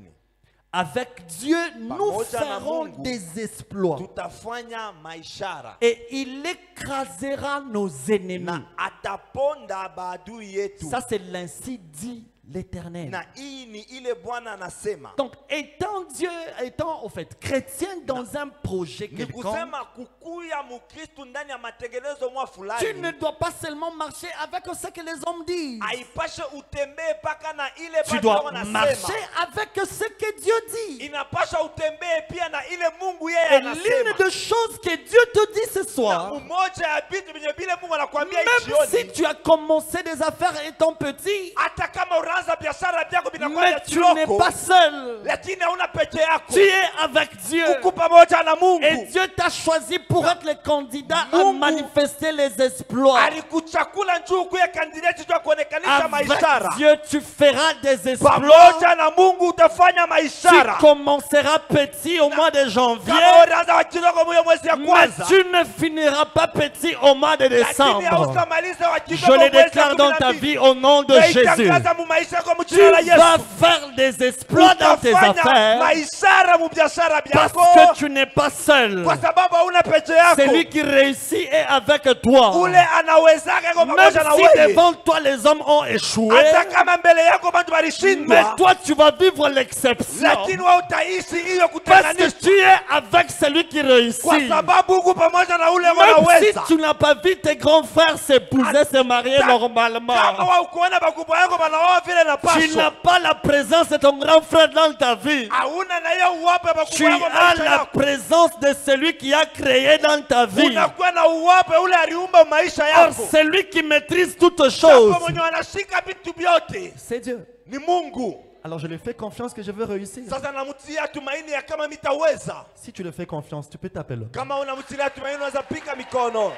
Avec Dieu, nous Pamoja na ferons Mungu. des exploits. Tutafanya maishara Et il écrasera nos ennemis. na ataponda maadui yetu. Ça, c'est l'ainsi dit l'Éternel. Na hii ni ile Bwana anasema. Donc, étant Dieu, étant au fait chrétien dans un projet Ni quelconque, kusema kukuya mukristu ndani ya matengenezo mwa tu fulani. ne dois pas seulement marcher avec ce que les hommes disent. Haipashe utembee paka na ile Tu bado dois wanasema. marcher avec ce que Dieu dit. Inapasha utembee pia na ile Mungu yeye Et l'une anasema. des choses que Dieu te dit ce Na soir, umoja ya vitu vyenye vile Mungu anakuambia hii même si jioni. tu as commencé des affaires étant petit, Hata kama unaanza biashara vyako vinakuwa mais vya tu n'es kiloko, pas seul. lakini hauna peke yako. Tu es avec Dieu. Uko pamoja na Et Mungu. Dieu t'a choisi pour être le candidat à Mungu manifester les exploits. Alikuchakula njuu kuya kandidati tu kuonekanisha maishara. Avec Dieu, tu feras des exploits. Pamoja na Mungu utafanya Tu maishara. commenceras petit au mois de janvier, Kama unaanza wa kidogo mwe mwezi ya mais kwanza, tu ne finiras pas petit au mois de lakini décembre. hautamaliza wa Je kidogo le mwezi ya déclare dans ta 12. vie au nom de Na Jésus. itangaza mu maisha yako mu Tu jina la vas Yesu. faire des exploits dans tes Utafanya affaires maishara mu biashara parce byako que tu n'es pas seul. kwa sababu hauna peke yako. Celui qui réussit est avec toi. Ule anawezaka kwa Même pamoja na si wewe. devant toi les hommes ont échoué, Hata kama mbele yako bantu mais walishindwa, toi tu vas vivre l'exception. lakini wewe utaishi hiyo Parce que kutenganisha. tu es avec celui qui réussit. Kwa sababu uko pamoja na ule Même si wanaweza. tu n'as pas vu tes grands frères s'épouser, se marier Kama normalement, wa ukuona bakubwa yako banaoa vile na tu n'as pasho. pas la présence de ton grand frère dans ta vie. Hauna na hiyo uwape Tu bakubwa yako as maisha la yako. présence de celui qui a créé dans ta vie. Unakuwa na uwape ule aliumba maisha Or, yako. celui qui maîtrise toutes choses, Hapo mwenye anashika vitu vyote c'est Dieu. ni Mungu. Alors je lui fais confiance que je veux réussir. Sasa namtia tumaini ya kama mitaweza. Si tu le fais confiance, tu peux t'appeler. Kama unamtilia tumaini unaweza pika mikono.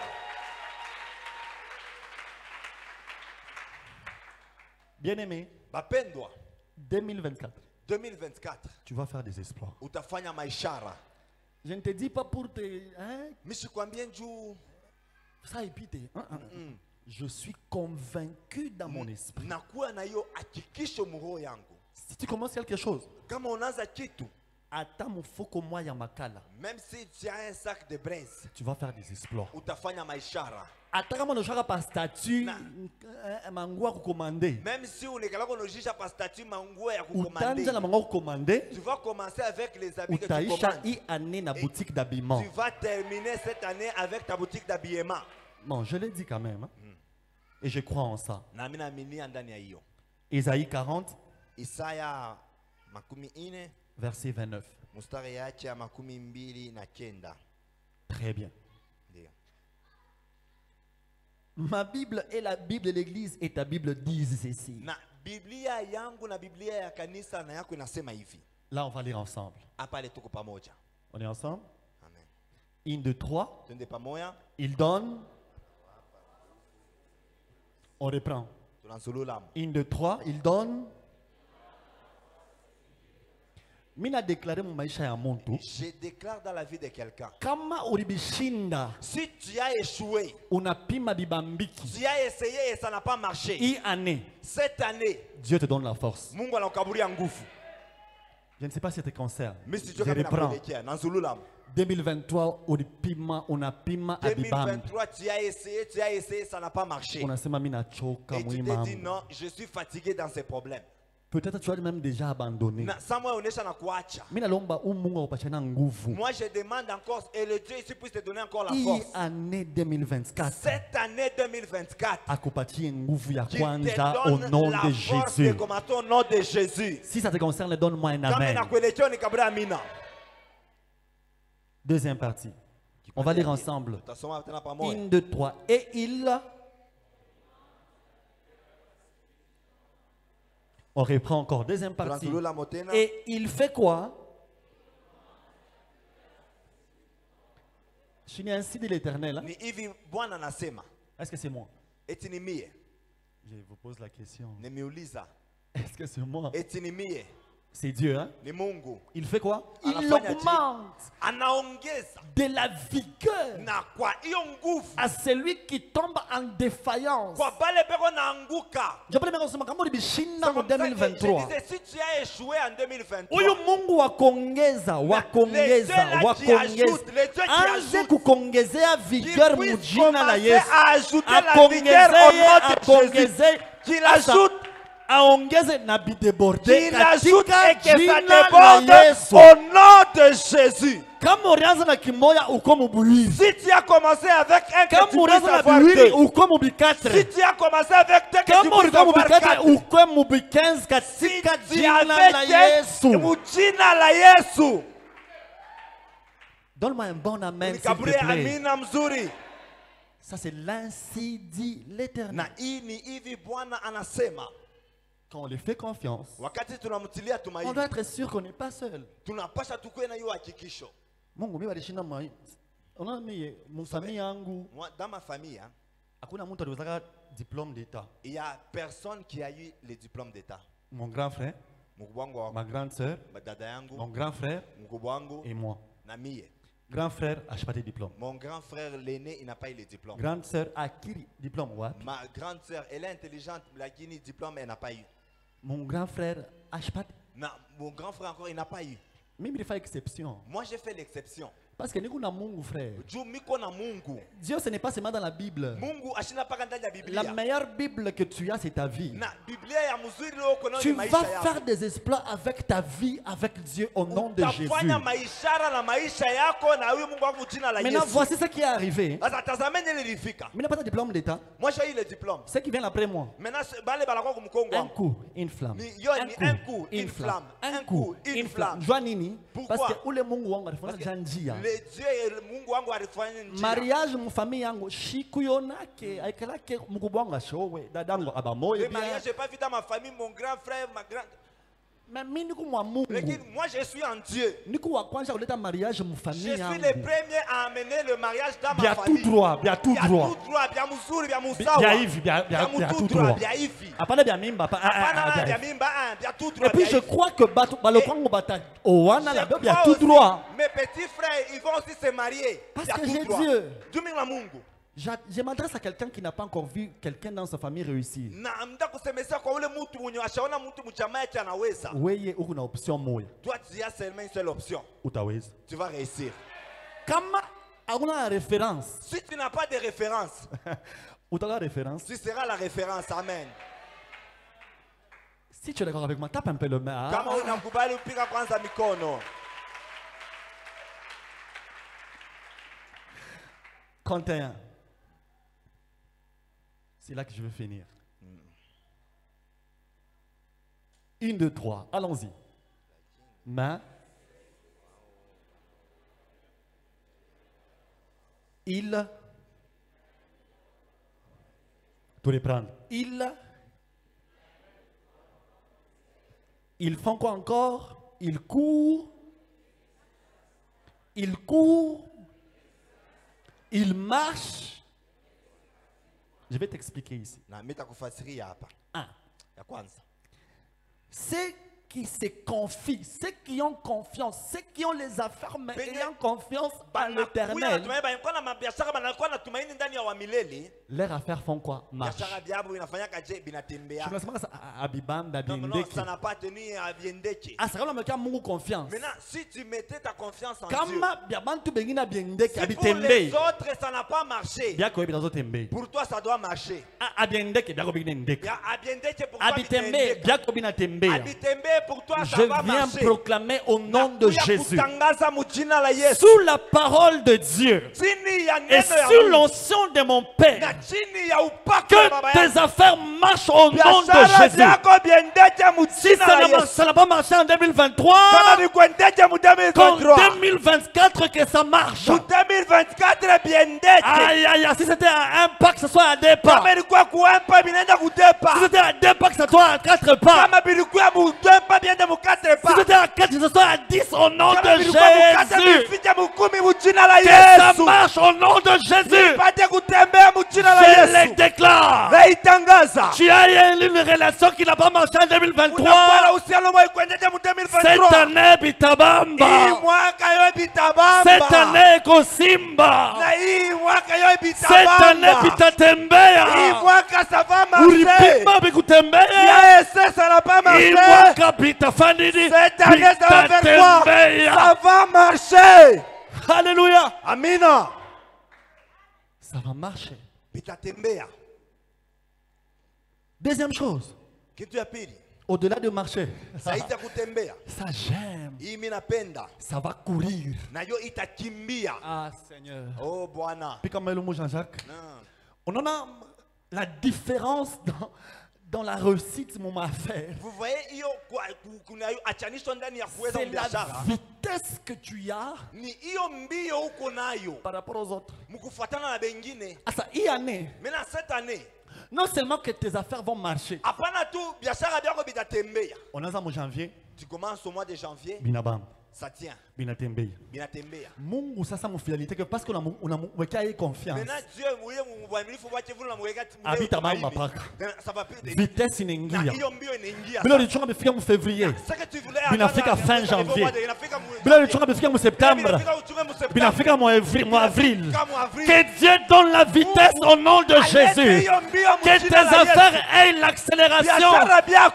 Bien-aimé, Bapendwa, 2024, 2024 tu vas faire des exploits. utafanya maishara. Je ne te dis pas pour te... Hein, Misikwambie njuu ça épite. Je suis convaincu dans mon esprit. nakuwa na hiyo hakikisho muroho yangu. Si tu commences quelque chose, Kama unaanza kitu, attends mon foko moi ya makala. même si tu as un sac de braise, Tu vas faire des exploits. utafanya maishara. Attends kama unashaka pa statut mangua kukomande. Même si unekala konojisha pa statut manguo ya Utanja kukomande, na mangua kukomande. tu vas commencer avec les habits que tu Utaisha commandes. hii année na boutique d'habillement. Tu vas terminer cette année avec ta boutique d'habillement. Bon, je l'ai dit quand même. Hein. Et je crois en ça. Na mimi naaminia ndani ya hiyo. Isaïe 40, Isaya makumi ine verset 29. mstari yake ya makumi mbili na kenda. Très bien. Ndio. Ma Bible et la Bible de l'Église et ta Bible disent ceci. Na Biblia yangu na Biblia ya kanisa na yako inasema hivi. Là, on va lire ensemble. Hapa ile tuko pamoja. On est ensemble? Amen. 1, 2, 3. Twende pamoja. Il donne. On reprend. Tunazulula. 1, 2, 3. Il donne. Mina déclaré mon maisha ya montu. Je déclare dans la vie de quelqu'un. Kama uribishinda Si tu as échoué, unapima bibambiki. tu as essayé et ça n'a pas marché. Hii année, Cette année, Dieu te donne la force. Mungu anakukaburia nguvu. Je ne sais pas si ça te concerne. Mimi Je sijui kama reprends. inakuelekea. Nanzulula. 2023 unapima abibambi. 2023, tu as essayé, ça n'a pas marché. Unasema mimi nachoka Et tu t'es dit muhimu. non, je suis fatigué dans ces problèmes. Peut-être tu as même déjà abandonné. Na Samuel onesha na kuacha. Mimi nalomba Mungu akupatiane nguvu. Moi je demande encore et le Dieu ici puisse te donner encore la Hii force. année 2024 Cette année 2024, akupatie nguvu ya qu'il te kwanza au donne nom la de force de Jésus. commencer au nom de Jésus. Si ça te concerne, donne-moi un Kama amen. inakuelekea nikabra amina. Deuxième partie. On va lire ensemble. Tutasoma tena pamoja. 1, 2, 3. Et il... On reprend encore. Deuxième partie. Tunazulula motena. Et il fait quoi? Je suis ainsi de l'Éternel. Hein? Ni hivi Bwana anasema. Est-ce que c'est moi? eti ni mie, Je vous pose la question. nimeuliza, Est-ce que c'est moi? eti ni mie, C'est Dieu, hein? ni Mungu. Il fait quoi? Il Anafanya augmente Anaongeza de la vigueur na kwa hiyo nguvu à celui qui tombe en défaillance. kwa bale peko naanguka. Je peux dire kama bishinda mu Je 2023. disais, si tu as échoué en 2023, Huyu Mungu wakongeza, wakongeza, wakongeza. Anze kukongezea vigueur mu jina la Yesu. à ajouter la vigueur au nom de Jésus. Akongeze, Qu'il ajoute, aongeze na bideborde qu'il ajoute et que ça jina la déborde Yesu. au nom de Jésus. Kama ulianza na kimoya uko mubuwili. Si tu as commencé avec un, que Kama tu ulianza puisses na avoir biwili deux. uko mubikatre. Si tu as commencé avec deux, que tu Kama puisses ulikuwa avoir mubikatre quatre. uko mubi15 Si katika tu jina la avais Yesu. deux, mu jina la Yesu. Donne-moi un bon amen s'il te Nikaburi plaît. amina mzuri. Ça c'est l'ainsi dit l'Éternel. Na hii ni hivi Bwana anasema, Quand on lui fait confiance, wakati tunamtilia on tumaini, doit être sûr qu'on n'est pas seul. tunapasha tukue na hiyo hakikisho. Mungu mimi alishinda mai. Unaona mimi mfamii yangu Moi, dans ma famille, hein, hakuna mtu aliwezaka diplôme d'état. il y a personne qui a eu le diplôme d'état. Mon grand frère, Mkubwa wangu, ma grande sœur, dada yangu, mon grand frère mkubwa wangu et moi. na mie. Grand frère a pas de diplôme. Mon grand frère l'aîné, il n'a pas eu le diplôme. Grande sœur a qui diplôme wapi? Ma grande sœur, elle est intelligente, lakini diplôme, elle n'a pas eu. Mon grand frère a pas. Non, mon grand frère encore, il n'a pas eu. Même il fait exception. Moi, j'ai fait l'exception. Parce que nous avons Mungu frère. Juu miko na Mungu. Dieu ce n'est pas seulement dans la Bible. Mungu ashina paka ndani ya La Biblia. meilleure Bible que tu as c'est ta vie. Na Biblia ya mzuri leo uko nayo Tu ni vas maisha yako. faire des exploits avec ta vie, avec Dieu au nom de Jésus. Utafanya maishara na maisha yako na huyu Mungu wangu jina la Maintenant, Yesu. voici ce qui est arrivé. Sasa tazameni ile ilifika. Mais il n'a pas de diplôme d'État. Moi j'ai eu le diplôme. Ce qui vient après moi. Maintenant bale bala kwa kumkongo Un wangu. coup, une flamme. Un coup, une flamme. Un coup, une flamme. Jua nini? Pourquoi? Parce que ule Mungu wangu alifanya Parce que janjia. le Dieu et le Mungu wangu alifanya njia. Mariage mu famille yangu shiku yonake aikalake mkubwa wangu ashowe dadangu abamoye Le bien. mariage, j'ai pas vu dans ma famille mon grand frère, ma grande. Mais mimi niko mwa Mungu. Moi je suis en Dieu. Niko wa kwanza kuleta mariage mu Je famille suis yangu. le premier à amener le mariage dans Bien ma famille. tout droit, bien tout droit. Bien tout droit, bien mzuri, bien musawa. Bien hivi, bien tout droit. Bien hivi. Apana bien mimba, Hapana, bien mimba, bien tout droit. Et puis bien je hivi. crois que balokwango bata owana la Je bien crois tout aussi, droit. mes petits frères, ils vont aussi se marier. Parce Bien que tout j'ai droit. Dieu. Dumila Mungu. Je m'adresse à quelqu'un qui n'a pas encore vu quelqu'un dans sa famille réussir. Na mda kusemesa kwa ule mtu mwenye ashaona mtu mchama yake anaweza. Weye uko na option moya. Toi tu as seulement une seule option. Utaweza. Tu vas réussir. Kama hakuna référence. Si tu n'as pas de référence, Utaka référence. tu seras la référence. Amen. Si tu es d'accord avec moi, tape un peu le main. Kama unakubali upiga kwanza mikono. 31. C'est là que je veux finir. 1, 2, 3. Allons-y. Main. Il. Tous les prendre. Ils font quoi encore? Ils courent. Ils courent. Ils marchent. Je vais t'expliquer ici. Na mitakufasiria hapa. 1. Ya kwanza. Ceux qui se confient, ceux qui ont confiance, ceux qui ont les affaires, mais ayant confiance en l'Éternel, leurs affaires font quoi? Marche. Je me sens à Bibamba, Biendeki. Ah, c'est comme le Mungu confiance. Maintenant, si tu mettais ta confiance en Dieu, Kama biabantu bengina biendeki si pour les abitembe. autres ça n'a pas marché, Biako ebi nazo tembe. pour toi ça doit marcher. Abiendeki biako bengina ndeki. Pour toi, Abitembe biako bina tembe. Abitembe, pour toi ça Je va viens marcher. proclamer au nom de Jésus, Kutangaza mujina la Yesu. sous la parole de Dieu Chini ya et neno ya sous Mungu. l'onction de mon Père, Na chini ya upako wa baba que yangu. tes affaires marchent au nom de Biashara Jésus. zako biendeje Si mujina la Yesu. ça n'a pas marché en 2023, Kama bikuendeje mu qu'en 2023. 2024 que ça marche. Mu 2024 biendeje. Aïe, aïe, aïe, si c'était à un pas, que ce soit à deux pas. Kama ilikuwa kuempa binaenda Si kutepa. c'était à deux pas, que ce soit à quatre pas. Kama bilikuwa mu 2 pas bien de mukate Si pas. c'était à 4, que ce soit à 10 au nom Kama de vilikuwa mukate Jésus. mifike mukumi mujina la Que ça Yesu. marche au nom de Jésus. Nipate kutembea mujina la Je les Yesu. déclare. Naitangaza. Tu as une relation qui n'a pas marché en Unakuwa 2023. na uhusiano mwema kuendelea mu Cette 2023. année, Hii Bitabamba. mwaka yo bitabamba. Cette année, Kosimba. Na hii mwaka yo Cette année, bitabamba. Hii Bitatembea. mwaka ça va marcher. Uripima Bikutembea. Yes, ça n'a pas Hii marché. mwaka Bitafandidi. Cette année ça va faire quoi? Bitatembea. Ça va marcher. Alléluia. Amina. Ça va marcher. Bitatembea. Deuxième chose, Kitu ya pili. au-delà de marcher, Zaidi ya kutembea. ça j'aime. Hii mimi napenda. Ça va courir. Na yo itakimbia. Ah Seigneur. Oh Bwana. Puis comme le mot Jean-Jacques, Non. on en a la différence dans la réussite mon affaire. Vous voyez hiyo kuna hiyo achanisho ndani ya kuweza C'est la biashara. vitesse que tu as Ni hiyo mbio uko nayo. par rapport aux autres. Mkufuatana na bengine. Ah ça, hii année, Maintenant cette année, non seulement que tes affaires vont marcher, hapana tu biashara byako bitatembea. on a ça en janvier, Tu commences au mois de janvier, binabam, ça tient, binatembea. binatembea. Mungu sasa mon fidélité que parce qu'on a weka confiance. Maintenant Dieu mouye mwaminifu wake vile unamweka Habita mama paka. ça va plus de Vitesse na inaingia. hiyo mbio inaingia. Bila lichonga bifika mu février. Sasa que tu voulais Binafika fin janvier. inafika Bila lichonga bifika mu septembre. Binafika mu avril. Que Dieu donne la vitesse au nom de Jésus. Que tes affaires aient l'accélération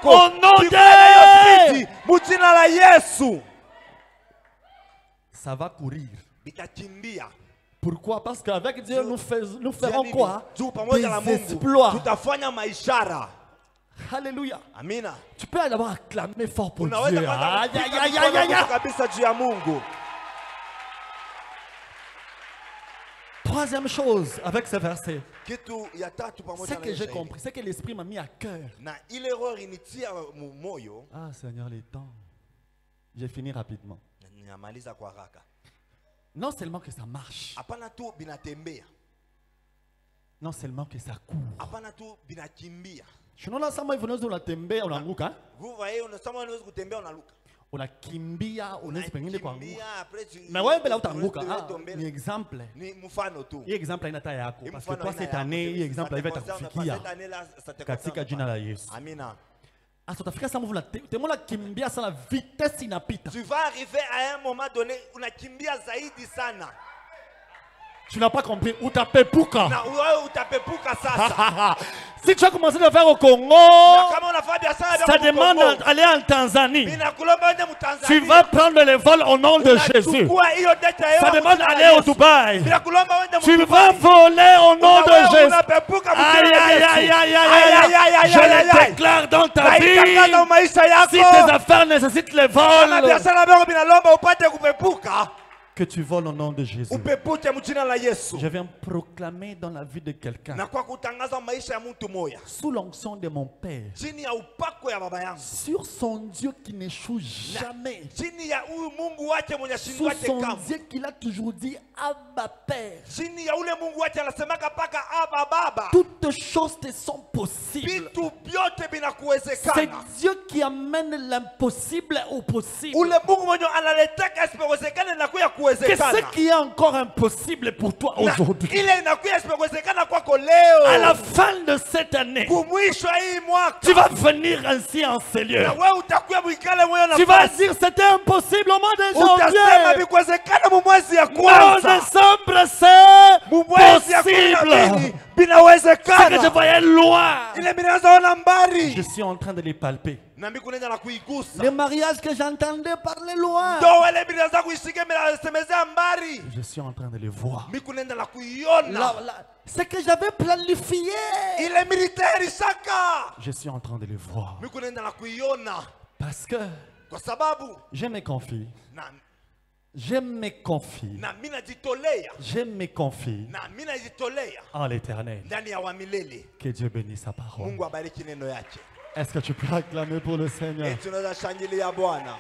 au nom de mujina la Yesu. Ça va courir. Bitakimbia. Pourquoi? Parce qu'avec Dieu, nous ferons quoi? Juu pamoja na Des Mungu exploits. tutafanya maishara. Alléluia. Amina. Tu peux d'abord acclamer fort pour Unaweza Dieu. kwanza Aïe, aïe, kupiga aïe, mikono aïe, aïe, mwisho aïe. kabisa juu ya Mungu. Troisième chose avec ce verset, Kitu ya tatu pamoja c'est na que j'ai Israeli. compris, c'est que l'Esprit m'a mis à cœur. Na ile erreur initia moyo. Ah Seigneur, les temps. J'ai fini rapidement. Ninamaliza kwa haraka. Non seulement que ça marche, Hapana tu binatembea. non seulement que ça court. Hapana tu binakimbia. Tunaona sama hivyo unaweza unatembea unaanguka. Vous voyez unasema unaweza kutembea unaruka. Unakimbia unaweza pengine kuanguka. Unakimbia, après tu Na wewe bila utaanguka. tu Ah, tomber. ni exemple. Ni mfano tu. Hii exemple haina hata yako Hii parce que mfano toi haina cette yako. année hii exemple Ça te haivyo concerne pas. itakufikia Cette année-là, ça te katika concerne jina pas. la Yesu. Amina. Asa utafika sama hivyo temona kimbia sana vitesse inapita. Tu vas arriver à un moment donné unakimbia zaidi sana. Tu n'as pas compris. Utapepuka. Na wewe utapepuka sasa. Si tu as commencé à faire au Congo, Na kama unafanya biashara ça demande d'aller en Tanzanie. Ninakulomba uende Mtanzania. Tu vas prendre le vol au nom de Jésus. Unachukua hiyo data yao. Ça demande d'aller au Dubaï. Ninakulomba uende Tu Dubai. vas voler au nom de Jésus. Unapepuka Aïe, mjina aïe, Yesu. aïe, aïe, aïe, aïe. Je le déclare dans ta Naitangaza vie. maisha yako. Si tes affaires nécessitent le Kama vol, biashara yako binalomba upate kupepuka. que tu voles au nom de Jésus. Upepuke mjina la Yesu. Je viens proclamer dans la vie de quelqu'un, Na kwa kutangaza maisha ya mtu moya. sous l'onction de mon Père, Chini ya upako ya baba yangu. sur son Dieu qui n'échoue jamais, Chini ya huyu Mungu wake mwenye sous shindwake son kama. Dieu qu'il a toujours dit, Abba Père, Chini ya ule Mungu wake anasemaka paka aba baba. toutes choses te sont possibles. Vitu vyote C'est vinakuwezekana. Dieu qui amène l'impossible au possible. Ule Mungu mwenye analetaka isipokuwezekana inakuya Que kuwezekana. ce qui est encore impossible pour toi Na aujourd'hui, ile inakuya isipokuwezekana kwako leo. à la fin de cette année, Kumwisho hii mwaka. tu vas venir ainsi en ce lieu. Na wewe utakuya mwikale moyo na Tu vas nafasi. dire c'était impossible au mois de Utasema janvier. vikuwezekana mu mwezi ya Mais en kwanza. décembre, c'est Mu mwezi ya kumi na possible. mbili Ce que je vinawezekana. voyais loin, Ile minaanza ona mbali. je suis en train de les palper. Na mimi kunaenda na kuigusa. Les mariages que j'entendais parler loin, Ndoa ile minaanza kuishika mimi nasemezea mbali. je suis en train de les voir. Mimi kunaenda na kuiona. Ce que j'avais planifié, Ile military saka. je suis en train de les voir. Mimi kunaenda na kuiona. Parce que Kwa sababu je me confie, na je me confie, na mimi najitolea. je me confie Na mimi najitolea en l'éternel. ndani ya wa milele. Que Dieu bénisse sa parole. Mungu abariki neno yake. Est-ce que tu peux acclamer pour le Seigneur? Tunaweza shangilia Bwana.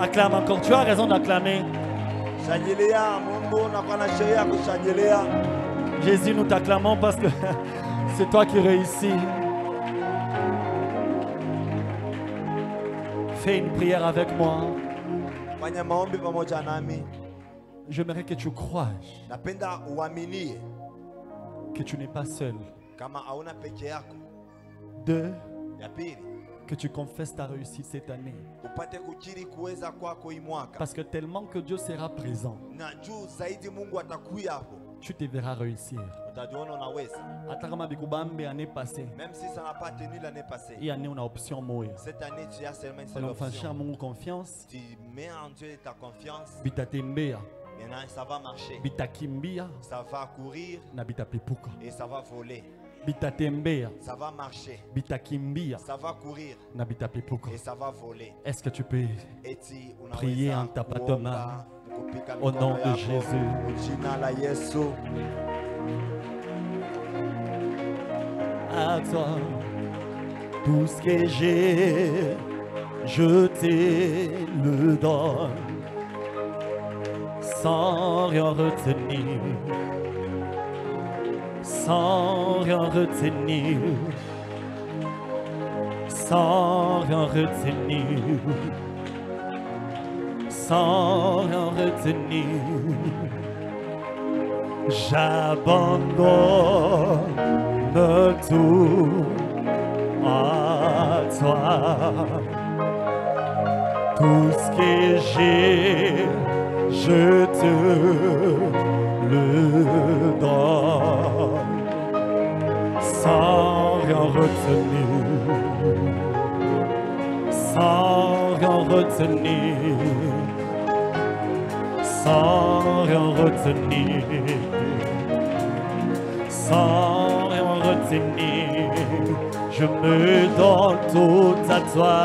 Acclame encore. Tu as raison d'acclamer. Shangilia, Mungu na kwa sheria kushangilia. Jésus, nous t'acclamons parce que c'est toi qui réussis. Fais une prière avec moi. Fanya maombi pamoja nami. J'aimerais que tu croies Napenda uaminie que tu n'es pas seul. kama hauna peke yako. 2. Ya pili, Que tu confesses ta réussite cette année. upate kukiri kuweza kwako hii mwaka. Parce que tellement que Dieu sera présent, Na juu zaidi Mungu atakuya hapo. tu te verras réussir. Utajiona unaweza. Hata kama bikubambe année passée, Même si ça n'a pas tenu l'année passée. hii année una option moya. Cette année, tu as seulement une seule Unamfanyisha option. Mungu confiance, Tu mets en Dieu ta confiance. bitatembea, Maintenant, ça va marcher. bitakimbia Ça va courir na bitapepuka. et ça va voler. Bitatembea, Ça va marcher. bitakimbia Ça va courir na bitapepuka. et ça va voler. Est-ce que tu peux Et tu prier en tapatant main au nom de Jésus? Jina la Yesu. À toi tout ce que j'ai, je te le donne sans rien retenir, sans rien retenir, sans rien retenir, sans rien retenir. J'abandonne tout à toi. Tout ce que j'ai, je te le donne sans rien retenir, sans rien retenir, sans rien retenir, sans rien retenir, je me donne tout à toi.